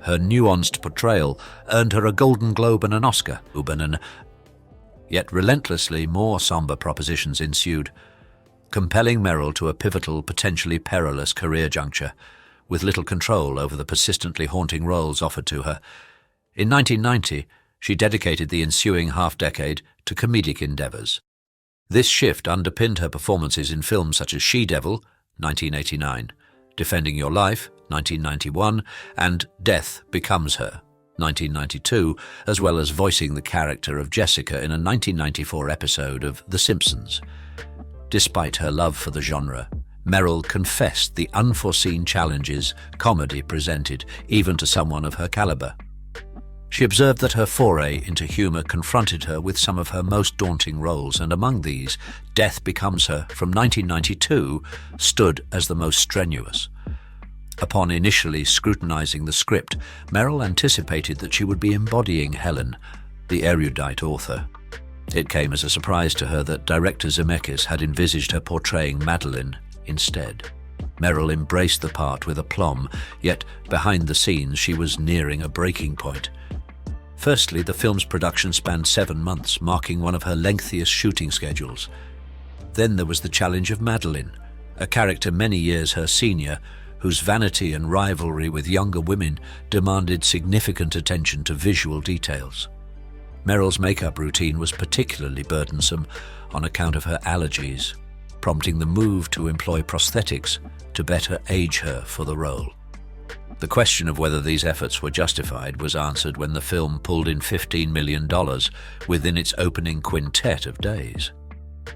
Her nuanced portrayal earned her a Golden Globe and an Oscar. Yet relentlessly more somber propositions ensued, compelling Merrill to a pivotal, potentially perilous career juncture, with little control over the persistently haunting roles offered to her. In 1990, she dedicated the ensuing half-decade to comedic endeavors. This shift underpinned her performances in films such as She-Devil, 1989, Defending Your Life, 1991, and Death Becomes Her, 1992, as well as voicing the character of Jessica in a 1994 episode of The Simpsons. Despite her love for the genre, Meryl confessed the unforeseen challenges comedy presented, even to someone of her caliber. She observed that her foray into humor confronted her with some of her most daunting roles, and among these, Death Becomes Her from 1992 stood as the most strenuous. Upon initially scrutinizing the script, Meryl anticipated that she would be embodying Helen, the erudite author. It came as a surprise to her that director Zemeckis had envisaged her portraying Madeline instead. Meryl embraced the part with aplomb, yet behind the scenes she was nearing a breaking point. Firstly, the film's production spanned 7 months, marking one of her lengthiest shooting schedules. Then there was the challenge of Madeline, a character many years her senior, whose vanity and rivalry with younger women demanded significant attention to visual details. Meryl's makeup routine was particularly burdensome on account of her allergies, prompting the move to employ prosthetics to better age her for the role. The question of whether these efforts were justified was answered when the film pulled in $15 million within its opening quintet of days.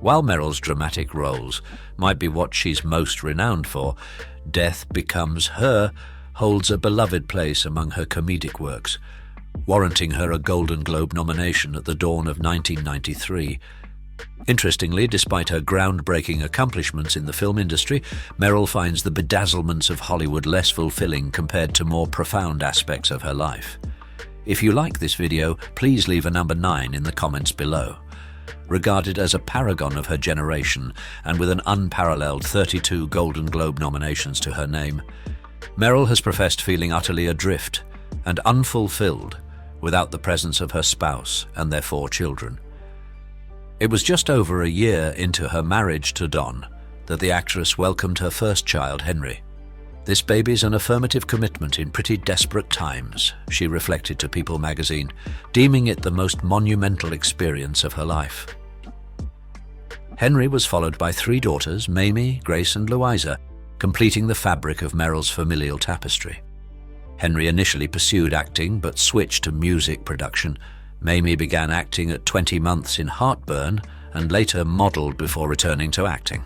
While Meryl's dramatic roles might be what she's most renowned for, Death Becomes Her holds a beloved place among her comedic works, warranting her a Golden Globe nomination at the dawn of 1993. Interestingly, despite her groundbreaking accomplishments in the film industry, Meryl finds the bedazzlements of Hollywood less fulfilling compared to more profound aspects of her life. If you like this video, please leave a number 9 in the comments below. Regarded as a paragon of her generation and with an unparalleled 32 Golden Globe nominations to her name, Meryl has professed feeling utterly adrift and unfulfilled without the presence of her spouse and their 4 children. It was just over a year into her marriage to Don that the actress welcomed her first child, Henry. "This baby's an affirmative commitment in pretty desperate times," she reflected to People magazine, deeming it the most monumental experience of her life. Henry was followed by 3 daughters, Mamie, Grace and Louisa, completing the fabric of Meryl's familial tapestry. Henry initially pursued acting but switched to music production. Mamie began acting at 20 months in Heartburn and later modeled before returning to acting.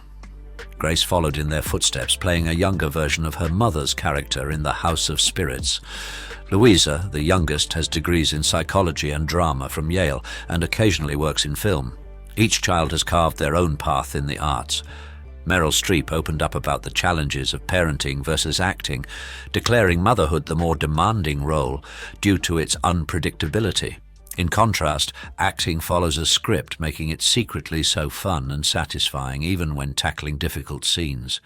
Grace followed in their footsteps, playing a younger version of her mother's character in The House of Spirits. Louisa, the youngest, has degrees in psychology and drama from Yale and occasionally works in film. Each child has carved their own path in the arts. Meryl Streep opened up about the challenges of parenting versus acting, declaring motherhood the more demanding role due to its unpredictability. In contrast, acting follows a script, making it secretly so fun and satisfying even when tackling difficult scenes.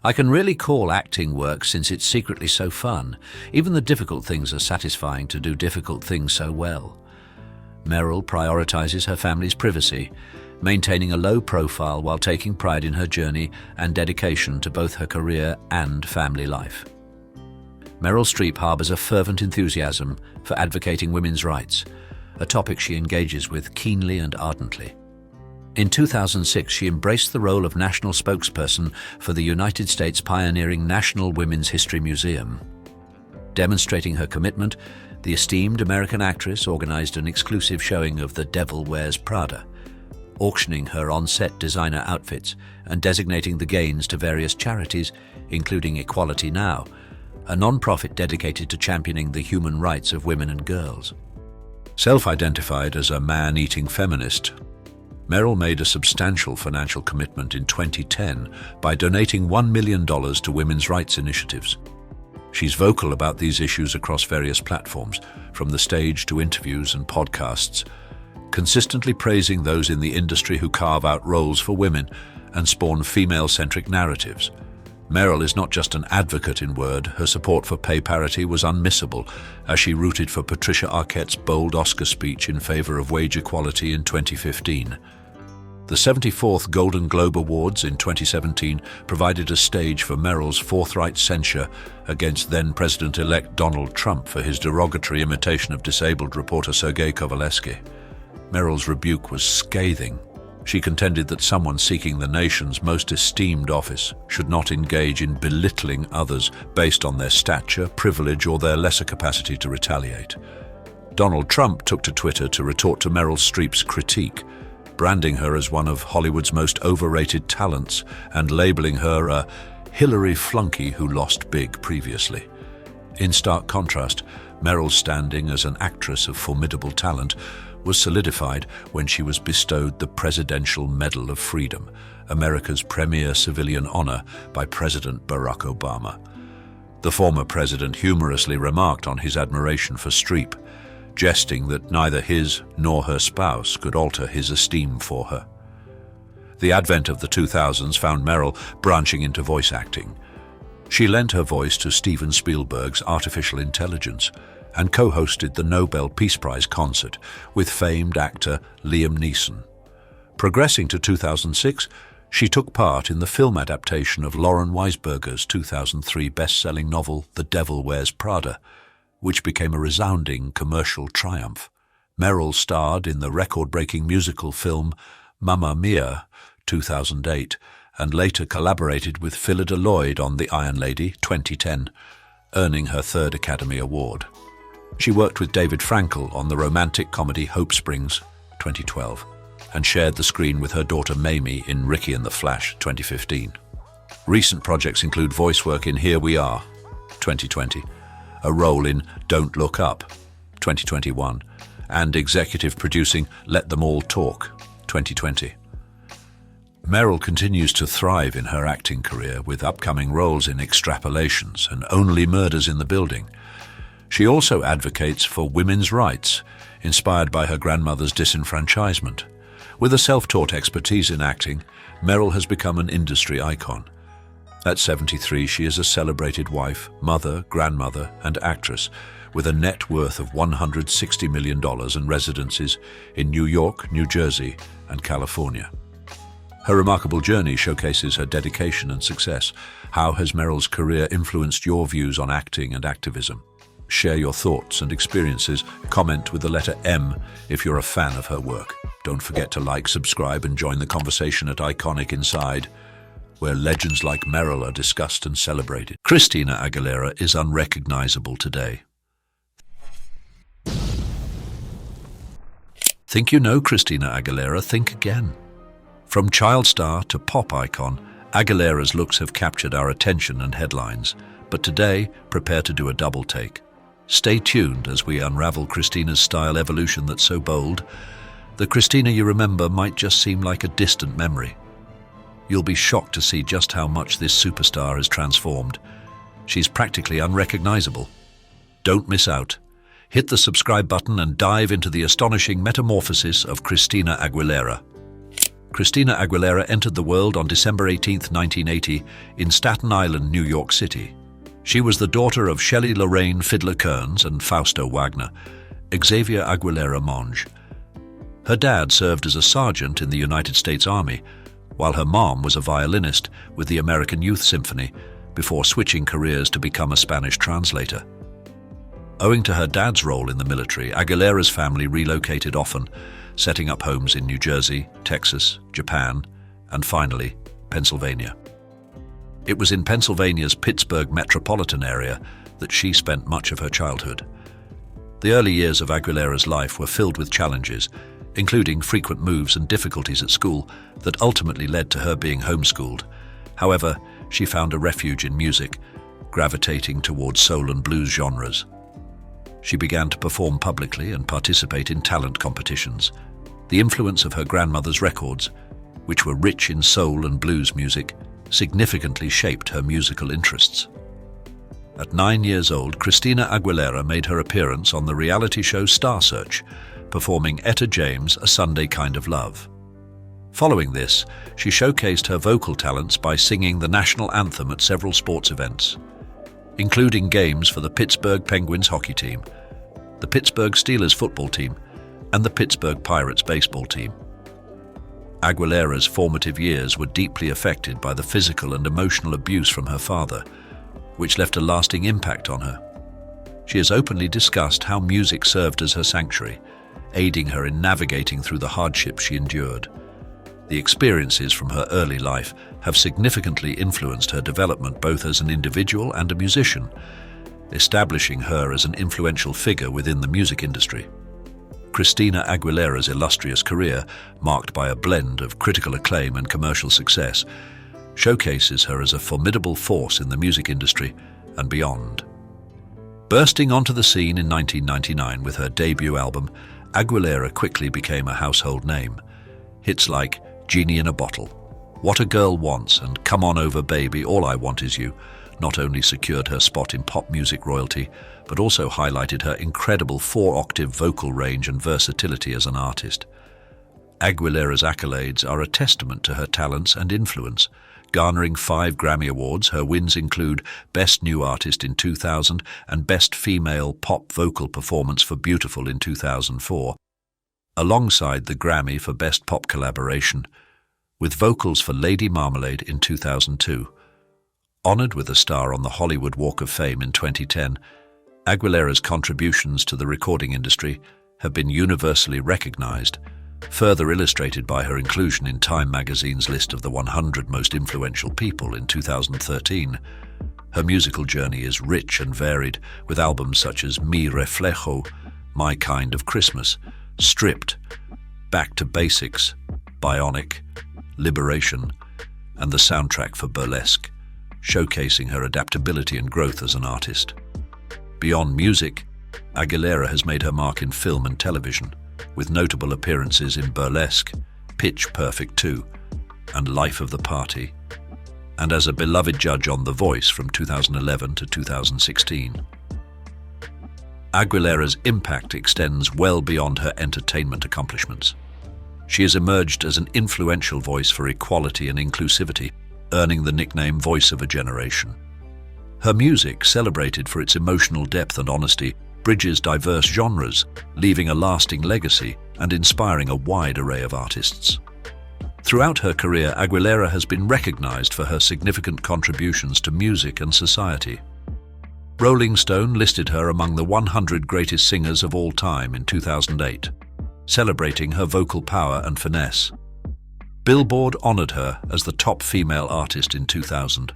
"I can really call acting work since it's secretly so fun. Even the difficult things are satisfying to do difficult things so well." Meryl prioritizes her family's privacy, maintaining a low profile while taking pride in her journey and dedication to both her career and family life. Meryl Streep harbors a fervent enthusiasm for advocating women's rights, a topic she engages with keenly and ardently. In 2006, she embraced the role of national spokesperson for the United States' pioneering National Women's History Museum. Demonstrating her commitment, the esteemed American actress organized an exclusive showing of The Devil Wears Prada, auctioning her on-set designer outfits and designating the gains to various charities, including Equality Now, a non-profit dedicated to championing the human rights of women and girls. Self-identified as a man-eating feminist, Meryl made a substantial financial commitment in 2010 by donating $1 million to women's rights initiatives. She's vocal about these issues across various platforms, from the stage to interviews and podcasts, consistently praising those in the industry who carve out roles for women and spawn female-centric narratives. Meryl is not just an advocate in word, her support for pay parity was unmissable as she rooted for Patricia Arquette's bold Oscar speech in favor of wage equality in 2015. The 74th Golden Globe Awards in 2017 provided a stage for Meryl's forthright censure against then-President-elect Donald Trump for his derogatory imitation of disabled reporter Sergei Kovaleski. Meryl's rebuke was scathing. She contended that someone seeking the nation's most esteemed office should not engage in belittling others based on their stature, privilege, or their lesser capacity to retaliate. Donald Trump took to Twitter to retort to Meryl Streep's critique, branding her as one of Hollywood's most overrated talents and labeling her a Hillary flunky who lost big previously. In stark contrast, Meryl's standing as an actress of formidable talent was solidified when she was bestowed the Presidential Medal of Freedom, America's premier civilian honor, by President Barack Obama. The former president humorously remarked on his admiration for Streep, jesting that neither his nor her spouse could alter his esteem for her. The advent of the 2000s found Meryl branching into voice acting. She lent her voice to Steven Spielberg's artificial intelligence and co-hosted the Nobel Peace Prize concert with famed actor Liam Neeson. Progressing to 2006, she took part in the film adaptation of Lauren Weisberger's 2003 best-selling novel The Devil Wears Prada, which became a resounding commercial triumph. Meryl starred in the record-breaking musical film Mamma Mia, 2008, and later collaborated with Phyllida Lloyd on The Iron Lady, 2010, earning her third Academy Award. She worked with David Frankel on the romantic comedy Hope Springs, 2012, and shared the screen with her daughter Mamie in Ricky and the Flash, 2015. Recent projects include voice work in Here We Are, 2020, a role in Don't Look Up, 2021, and executive producing Let Them All Talk, 2020. Meryl continues to thrive in her acting career with upcoming roles in Extrapolations and Only Murders in the Building. She also advocates for women's rights, inspired by her grandmother's disenfranchisement. With a self-taught expertise in acting, Meryl has become an industry icon. At 73, she is a celebrated wife, mother, grandmother, and actress, with a net worth of $160 million and residences in New York, New Jersey, and California. Her remarkable journey showcases her dedication and success. How has Meryl's career influenced your views on acting and activism? Share your thoughts and experiences. Comment with the letter M if you're a fan of her work. Don't forget to like, subscribe, and join the conversation at Iconic where legends like Meryl are discussed and celebrated. Christina Aguilera is unrecognizable today. Think you know Christina Aguilera? Think again. From child star to pop icon, Aguilera's looks have captured our attention and headlines. But today, prepare to do a double take. Stay tuned as we unravel Christina's style evolution that's so bold. The Christina you remember might just seem like a distant memory. You'll be shocked to see just how much this superstar has transformed. She's practically unrecognizable. Don't miss out. Hit the subscribe button and dive into the astonishing metamorphosis of Christina Aguilera. Christina Aguilera entered the world on December 18, 1980, in Staten Island, New York City. She was the daughter of Shelley Lorraine Fiddler Kearns and Fausto Wagner, Xavier Aguilera Monge. Her dad served as a sergeant in the United States Army, while her mom was a violinist with the American Youth Symphony before switching careers to become a Spanish translator. Owing to her dad's role in the military, Aguilera's family relocated often, setting up homes in New Jersey, Texas, Japan, and finally, Pennsylvania. It was in Pennsylvania's Pittsburgh metropolitan area that she spent much of her childhood. The early years of Aguilera's life were filled with challenges, including frequent moves and difficulties at school that ultimately led to her being homeschooled. However, she found a refuge in music, gravitating towards soul and blues genres. She began to perform publicly and participate in talent competitions. The influence of her grandmother's records, which were rich in soul and blues music, significantly shaped her musical interests. At 9 years old, Christina Aguilera made her appearance on the reality show Star Search, performing Etta James' A Sunday Kind of Love. Following this, she showcased her vocal talents by singing the national anthem at several sports events, including games for the Pittsburgh Penguins hockey team, the Pittsburgh Steelers football team, and the Pittsburgh Pirates baseball team. Aguilera's formative years were deeply affected by the physical and emotional abuse from her father, which left a lasting impact on her. She has openly discussed how music served as her sanctuary, aiding her in navigating through the hardships she endured. The experiences from her early life have significantly influenced her development both as an individual and a musician, establishing her as an influential figure within the music industry. Christina Aguilera's illustrious career, marked by a blend of critical acclaim and commercial success, showcases her as a formidable force in the music industry and beyond. Bursting onto the scene in 1999 with her debut album, Aguilera quickly became a household name. Hits like "Genie in a Bottle," "What a Girl Wants," and "Come On Over Baby, All I Want Is You" not only secured her spot in pop music royalty, but also highlighted her incredible 4-octave vocal range and versatility as an artist. Aguilera's accolades are a testament to her talents and influence. Garnering 5 Grammy Awards, her wins include Best New Artist in 2000 and Best Female Pop Vocal Performance for Beautiful in 2004, alongside the Grammy for Best Pop Collaboration, with vocals for Lady Marmalade in 2002. Honored with a star on the Hollywood Walk of Fame in 2010, Aguilera's contributions to the recording industry have been universally recognized, further illustrated by her inclusion in Time magazine's list of the 100 most influential people in 2013. Her musical journey is rich and varied, with albums such as Mi Reflejo, My Kind of Christmas, Stripped, Back to Basics, Bionic, Liberation, and the soundtrack for Burlesque, showcasing her adaptability and growth as an artist. Beyond music, Aguilera has made her mark in film and television, with notable appearances in Burlesque, Pitch Perfect 2, and Life of the Party, and as a beloved judge on The Voice from 2011 to 2016. Aguilera's impact extends well beyond her entertainment accomplishments. She has emerged as an influential voice for equality and inclusivity, earning the nickname Voice of a Generation. Her music, celebrated for its emotional depth and honesty, bridges diverse genres, leaving a lasting legacy and inspiring a wide array of artists. Throughout her career, Aguilera has been recognized for her significant contributions to music and society. Rolling Stone listed her among the 100 greatest singers of all time in 2008, celebrating her vocal power and finesse. Billboard honored her as the top female artist in 2000,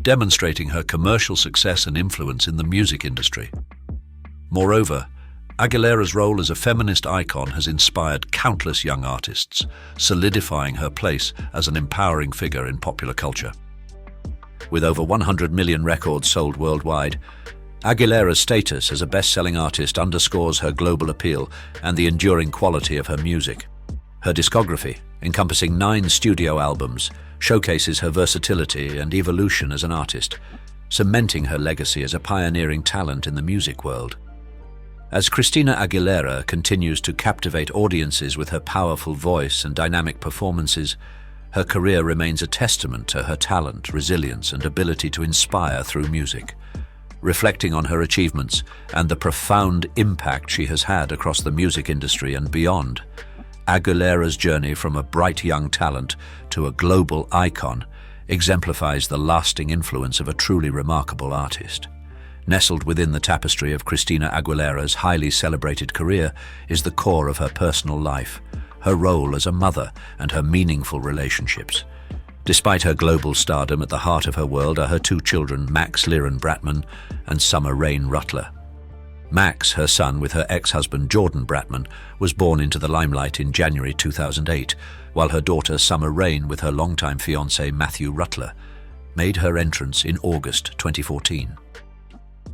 demonstrating her commercial success and influence in the music industry. Moreover, Aguilera's role as a feminist icon has inspired countless young artists, solidifying her place as an empowering figure in popular culture. With over 100 million records sold worldwide, Aguilera's status as a best-selling artist underscores her global appeal and the enduring quality of her music. Her discography, encompassing 9 studio albums, showcases her versatility and evolution as an artist, cementing her legacy as a pioneering talent in the music world. As Christina Aguilera continues to captivate audiences with her powerful voice and dynamic performances, her career remains a testament to her talent, resilience, and ability to inspire through music. Reflecting on her achievements and the profound impact she has had across the music industry and beyond, Aguilera's journey from a bright young talent to a global icon exemplifies the lasting influence of a truly remarkable artist. Nestled within the tapestry of Christina Aguilera's highly celebrated career is the core of her personal life, her role as a mother, and her meaningful relationships. Despite her global stardom, at the heart of her world are her 2 children, Max Liren Bratman and Summer Rain Rutler. Max, her son with her ex-husband Jordan Bratman, was born into the limelight in January 2008, while her daughter Summer Rain with her longtime fiancé Matthew Rutler made her entrance in August 2014.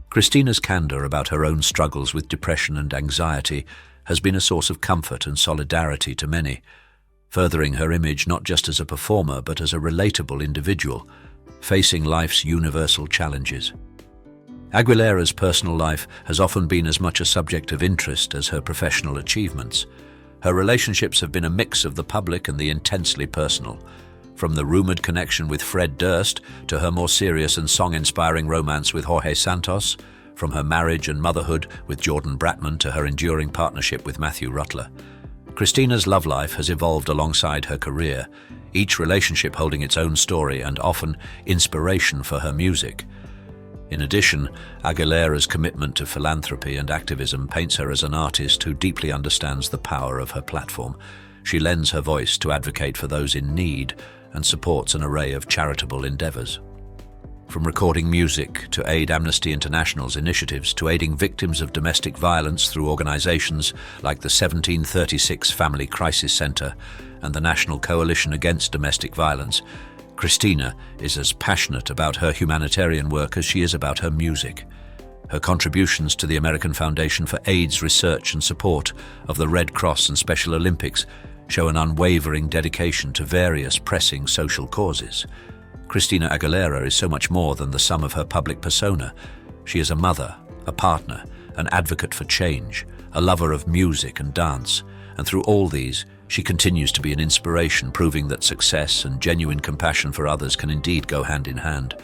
Christina's candor about her own struggles with depression and anxiety has been a source of comfort and solidarity to many, furthering her image not just as a performer but as a relatable individual, facing life's universal challenges. Aguilera's personal life has often been as much a subject of interest as her professional achievements. Her relationships have been a mix of the public and the intensely personal, from the rumored connection with Fred Durst to her more serious and song-inspiring romance with Jorge Santos, from her marriage and motherhood with Jordan Bratman to her enduring partnership with Matthew Rutler. Christina's love life has evolved alongside her career, each relationship holding its own story and often inspiration for her music. In addition, Aguilera's commitment to philanthropy and activism paints her as an artist who deeply understands the power of her platform, she lends her voice to advocate for those in need and supports an array of charitable endeavors. From recording music to aid Amnesty International's initiatives to aiding victims of domestic violence through organizations like the 1736 Family Crisis Center and the National Coalition Against Domestic Violence, Christina is as passionate about her humanitarian work as she is about her music. Her contributions to the American Foundation for AIDS Research and support of the Red Cross and Special Olympics show an unwavering dedication to various pressing social causes. Christina Aguilera is so much more than the sum of her public persona. She is a mother, a partner, an advocate for change, a lover of music and dance, and through all these, she continues to be an inspiration, proving that success and genuine compassion for others can indeed go hand in hand.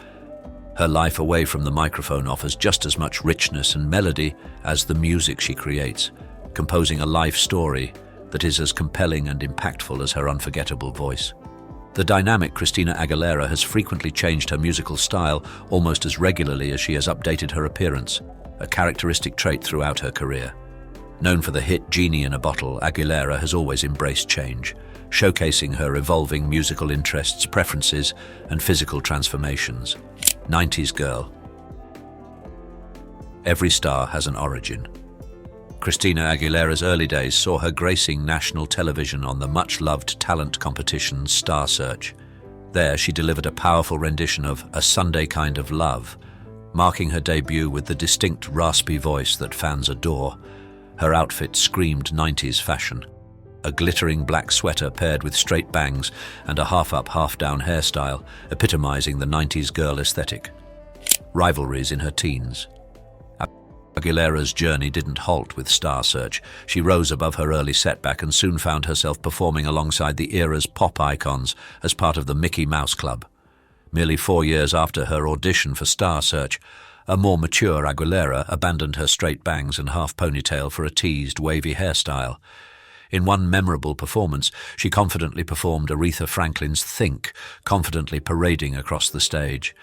Her life away from the microphone offers just as much richness and melody as the music she creates, composing a life story that is as compelling and impactful as her unforgettable voice. The dynamic Christina Aguilera has frequently changed her musical style almost as regularly as she has updated her appearance, a characteristic trait throughout her career. Known for the hit Genie in a Bottle, Aguilera has always embraced change, showcasing her evolving musical interests, preferences, and physical transformations. 90s girl. Every star has an origin. Christina Aguilera's early days saw her gracing national television on the much-loved talent competition Star Search. There, she delivered a powerful rendition of A Sunday Kind of Love, marking her debut with the distinct raspy voice that fans adore. Her outfit screamed 90s fashion. A glittering black sweater paired with straight bangs and a half-up, half-down hairstyle, epitomizing the 90s girl aesthetic. Rivalries in her teens. Aguilera's journey didn't halt with Star Search. She rose above her early setback and soon found herself performing alongside the era's pop icons as part of the Mickey Mouse Club. Merely 4 years after her audition for Star Search, a more mature Aguilera abandoned her straight bangs and half ponytail for a teased, wavy hairstyle. In one memorable performance, she confidently performed Aretha Franklin's Think, confidently parading across the stage.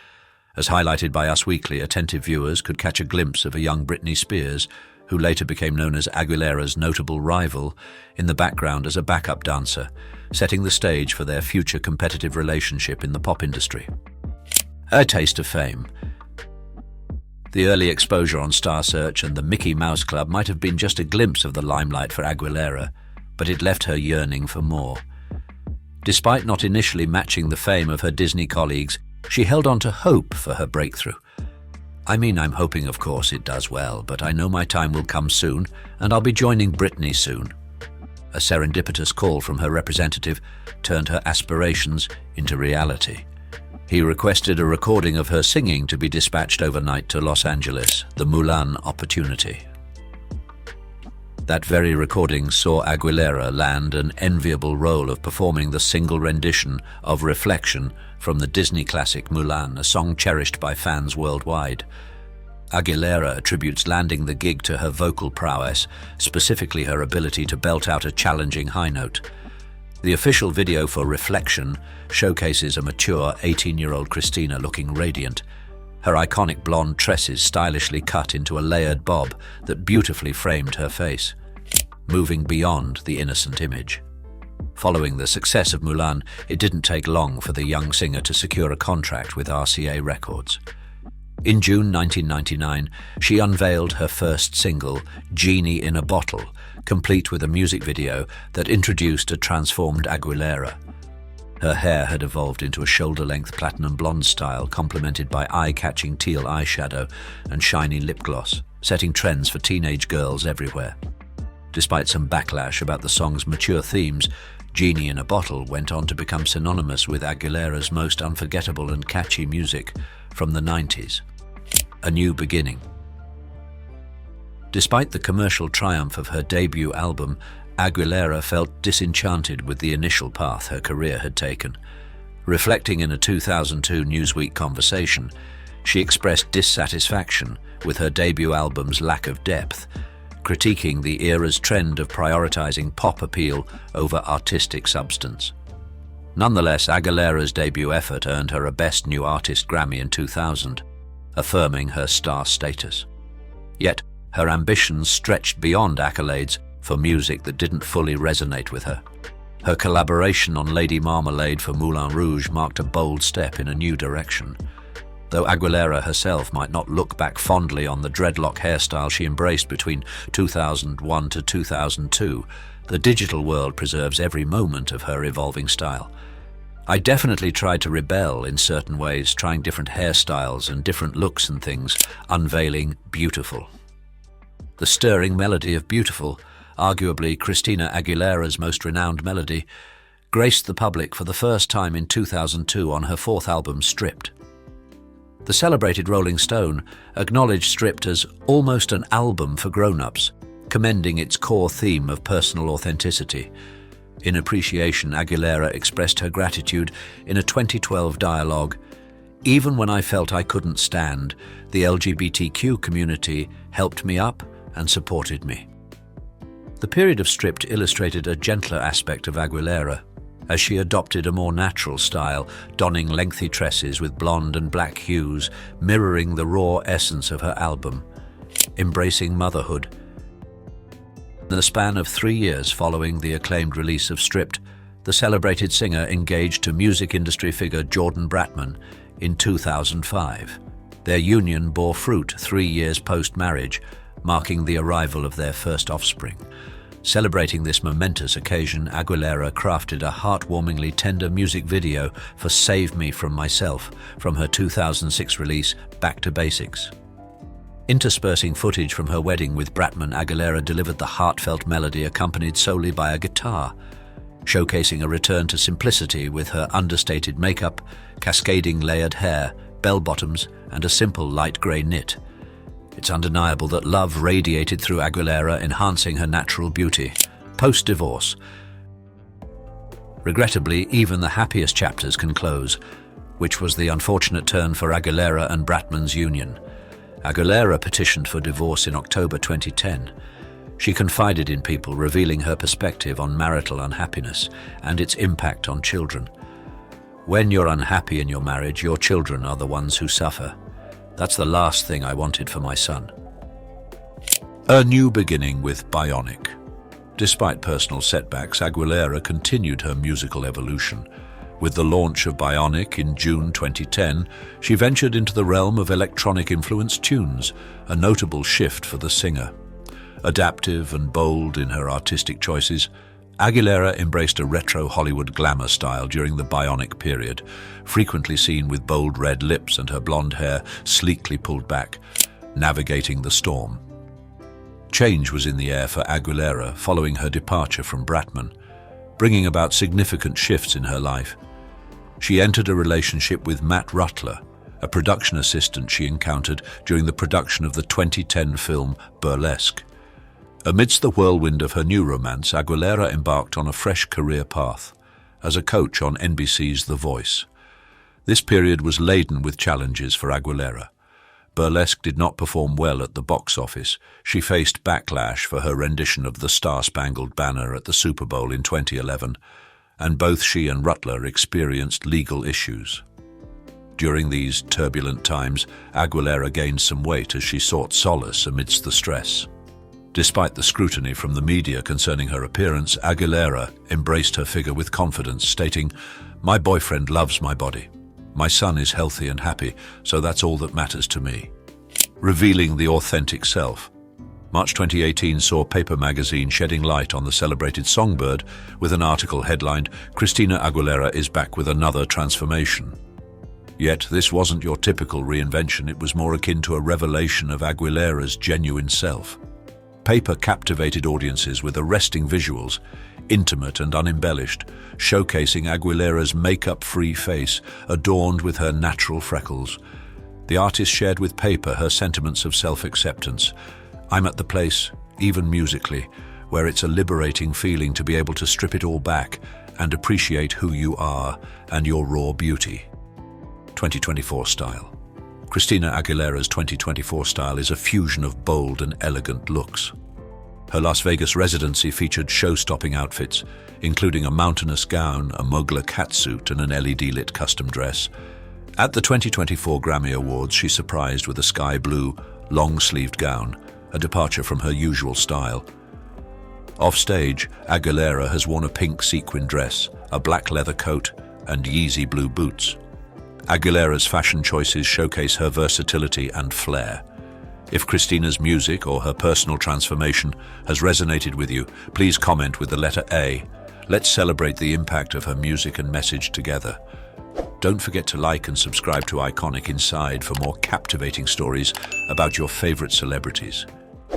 As highlighted by Us Weekly, attentive viewers could catch a glimpse of a young Britney Spears, who later became known as Aguilera's notable rival, in the background as a backup dancer, setting the stage for their future competitive relationship in the pop industry. A taste of fame. The early exposure on Star Search and the Mickey Mouse Club might have been just a glimpse of the limelight for Aguilera, but it left her yearning for more. Despite not initially matching the fame of her Disney colleagues, she held on to hope for her breakthrough. I'm hoping, of course, it does well, but I know my time will come soon, and I'll be joining Britney soon. A serendipitous call from her representative turned her aspirations into reality. He requested a recording of her singing to be dispatched overnight to Los Angeles, the Mulan opportunity. That very recording saw Aguilera land an enviable role of performing the single rendition of Reflection from the Disney classic Mulan, a song cherished by fans worldwide. Aguilera attributes landing the gig to her vocal prowess, specifically her ability to belt out a challenging high note. The official video for Reflection showcases a mature 18-year-old Christina looking radiant, her iconic blonde tresses stylishly cut into a layered bob that beautifully framed her face, moving beyond the innocent image. Following the success of Mulan, it didn't take long for the young singer to secure a contract with RCA Records. In June 1999, she unveiled her first single, Genie in a Bottle, complete with a music video that introduced a transformed Aguilera. Her hair had evolved into a shoulder-length platinum blonde style, complemented by eye-catching teal eyeshadow and shiny lip gloss, setting trends for teenage girls everywhere. Despite some backlash about the song's mature themes, Genie in a Bottle went on to become synonymous with Aguilera's most unforgettable and catchy music from the 90s. A new beginning. Despite the commercial triumph of her debut album, Aguilera felt disenchanted with the initial path her career had taken. Reflecting in a 2002 Newsweek conversation, she expressed dissatisfaction with her debut album's lack of depth, critiquing the era's trend of prioritizing pop appeal over artistic substance. Nonetheless, Aguilera's debut effort earned her a Best New Artist Grammy in 2000, affirming her star status. Yet, her ambitions stretched beyond accolades for music that didn't fully resonate with her. Her collaboration on Lady Marmalade for Moulin Rouge marked a bold step in a new direction. Though Aguilera herself might not look back fondly on the dreadlock hairstyle she embraced between 2001 to 2002, the digital world preserves every moment of her evolving style. I definitely tried to rebel in certain ways, trying different hairstyles and different looks and things, unveiling Beautiful. The stirring melody of Beautiful, arguably Christina Aguilera's most renowned melody, graced the public for the first time in 2002 on her fourth album, Stripped. The celebrated Rolling Stone acknowledged Stripped as almost an album for grown-ups, commending its core theme of personal authenticity. In appreciation, Aguilera expressed her gratitude in a 2012 dialogue. "Even when I felt I couldn't stand, the LGBTQ community helped me up and supported me." The period of Stripped illustrated a gentler aspect of Aguilera, as she adopted a more natural style, donning lengthy tresses with blonde and black hues, mirroring the raw essence of her album, embracing motherhood. In the span of 3 years following the acclaimed release of Stripped, the celebrated singer engaged to music industry figure Jordan Bratman in 2005. Their union bore fruit 3 years post-marriage, marking the arrival of their first offspring. Celebrating this momentous occasion, Aguilera crafted a heartwarmingly tender music video for Save Me From Myself from her 2006 release, Back to Basics. Interspersing footage from her wedding with Bratman, Aguilera delivered the heartfelt melody accompanied solely by a guitar, showcasing a return to simplicity with her understated makeup, cascading layered hair, bell-bottoms, and a simple light grey knit. It's undeniable that love radiated through Aguilera, enhancing her natural beauty. Post-divorce. Regrettably, even the happiest chapters can close, which was the unfortunate turn for Aguilera and Bratman's union. Aguilera petitioned for divorce in October 2010. She confided in people, revealing her perspective on marital unhappiness and its impact on children. "When you're unhappy in your marriage, your children are the ones who suffer. That's the last thing I wanted for my son." A new beginning with Bionic. Despite personal setbacks, Aguilera continued her musical evolution. With the launch of Bionic in June 2010, she ventured into the realm of electronic-influenced tunes, a notable shift for the singer. Adaptive and bold in her artistic choices, Aguilera embraced a retro Hollywood glamour style during the Bionic period, frequently seen with bold red lips and her blonde hair sleekly pulled back, navigating the storm. Change was in the air for Aguilera following her departure from Bratman, bringing about significant shifts in her life. She entered a relationship with Matt Rutler, a production assistant she encountered during the production of the 2010 film Burlesque. Amidst the whirlwind of her new romance, Aguilera embarked on a fresh career path as a coach on NBC's The Voice. This period was laden with challenges for Aguilera. Burlesque did not perform well at the box office. She faced backlash for her rendition of the Star-Spangled Banner at the Super Bowl in 2011, and both she and Rutler experienced legal issues. During these turbulent times, Aguilera gained some weight as she sought solace amidst the stress. Despite the scrutiny from the media concerning her appearance, Aguilera embraced her figure with confidence, stating, "My boyfriend loves my body. My son is healthy and happy, so that's all that matters to me." Revealing the authentic self. March 2018 saw Paper magazine shedding light on the celebrated songbird with an article headlined, "Christina Aguilera is back with another transformation." Yet this wasn't your typical reinvention, it was more akin to a revelation of Aguilera's genuine self. Paper captivated audiences with arresting visuals, intimate and unembellished, showcasing Aguilera's makeup-free face adorned with her natural freckles. The artist shared with Paper her sentiments of self-acceptance. "I'm at the place, even musically, where it's a liberating feeling to be able to strip it all back and appreciate who you are and your raw beauty." 2024 style. Christina Aguilera's 2024 style is a fusion of bold and elegant looks. Her Las Vegas residency featured show-stopping outfits, including a mountainous gown, a Mugler catsuit, and an LED-lit custom dress. At the 2024 Grammy Awards, she surprised with a sky blue, long-sleeved gown, a departure from her usual style. Offstage, Aguilera has worn a pink sequin dress, a black leather coat, and Yeezy blue boots. Aguilera's fashion choices showcase her versatility and flair. If Christina's music or her personal transformation has resonated with you, please comment with the letter A. Let's celebrate the impact of her music and message together. Don't forget to like and subscribe to Iconic Inside for more captivating stories about your favorite celebrities.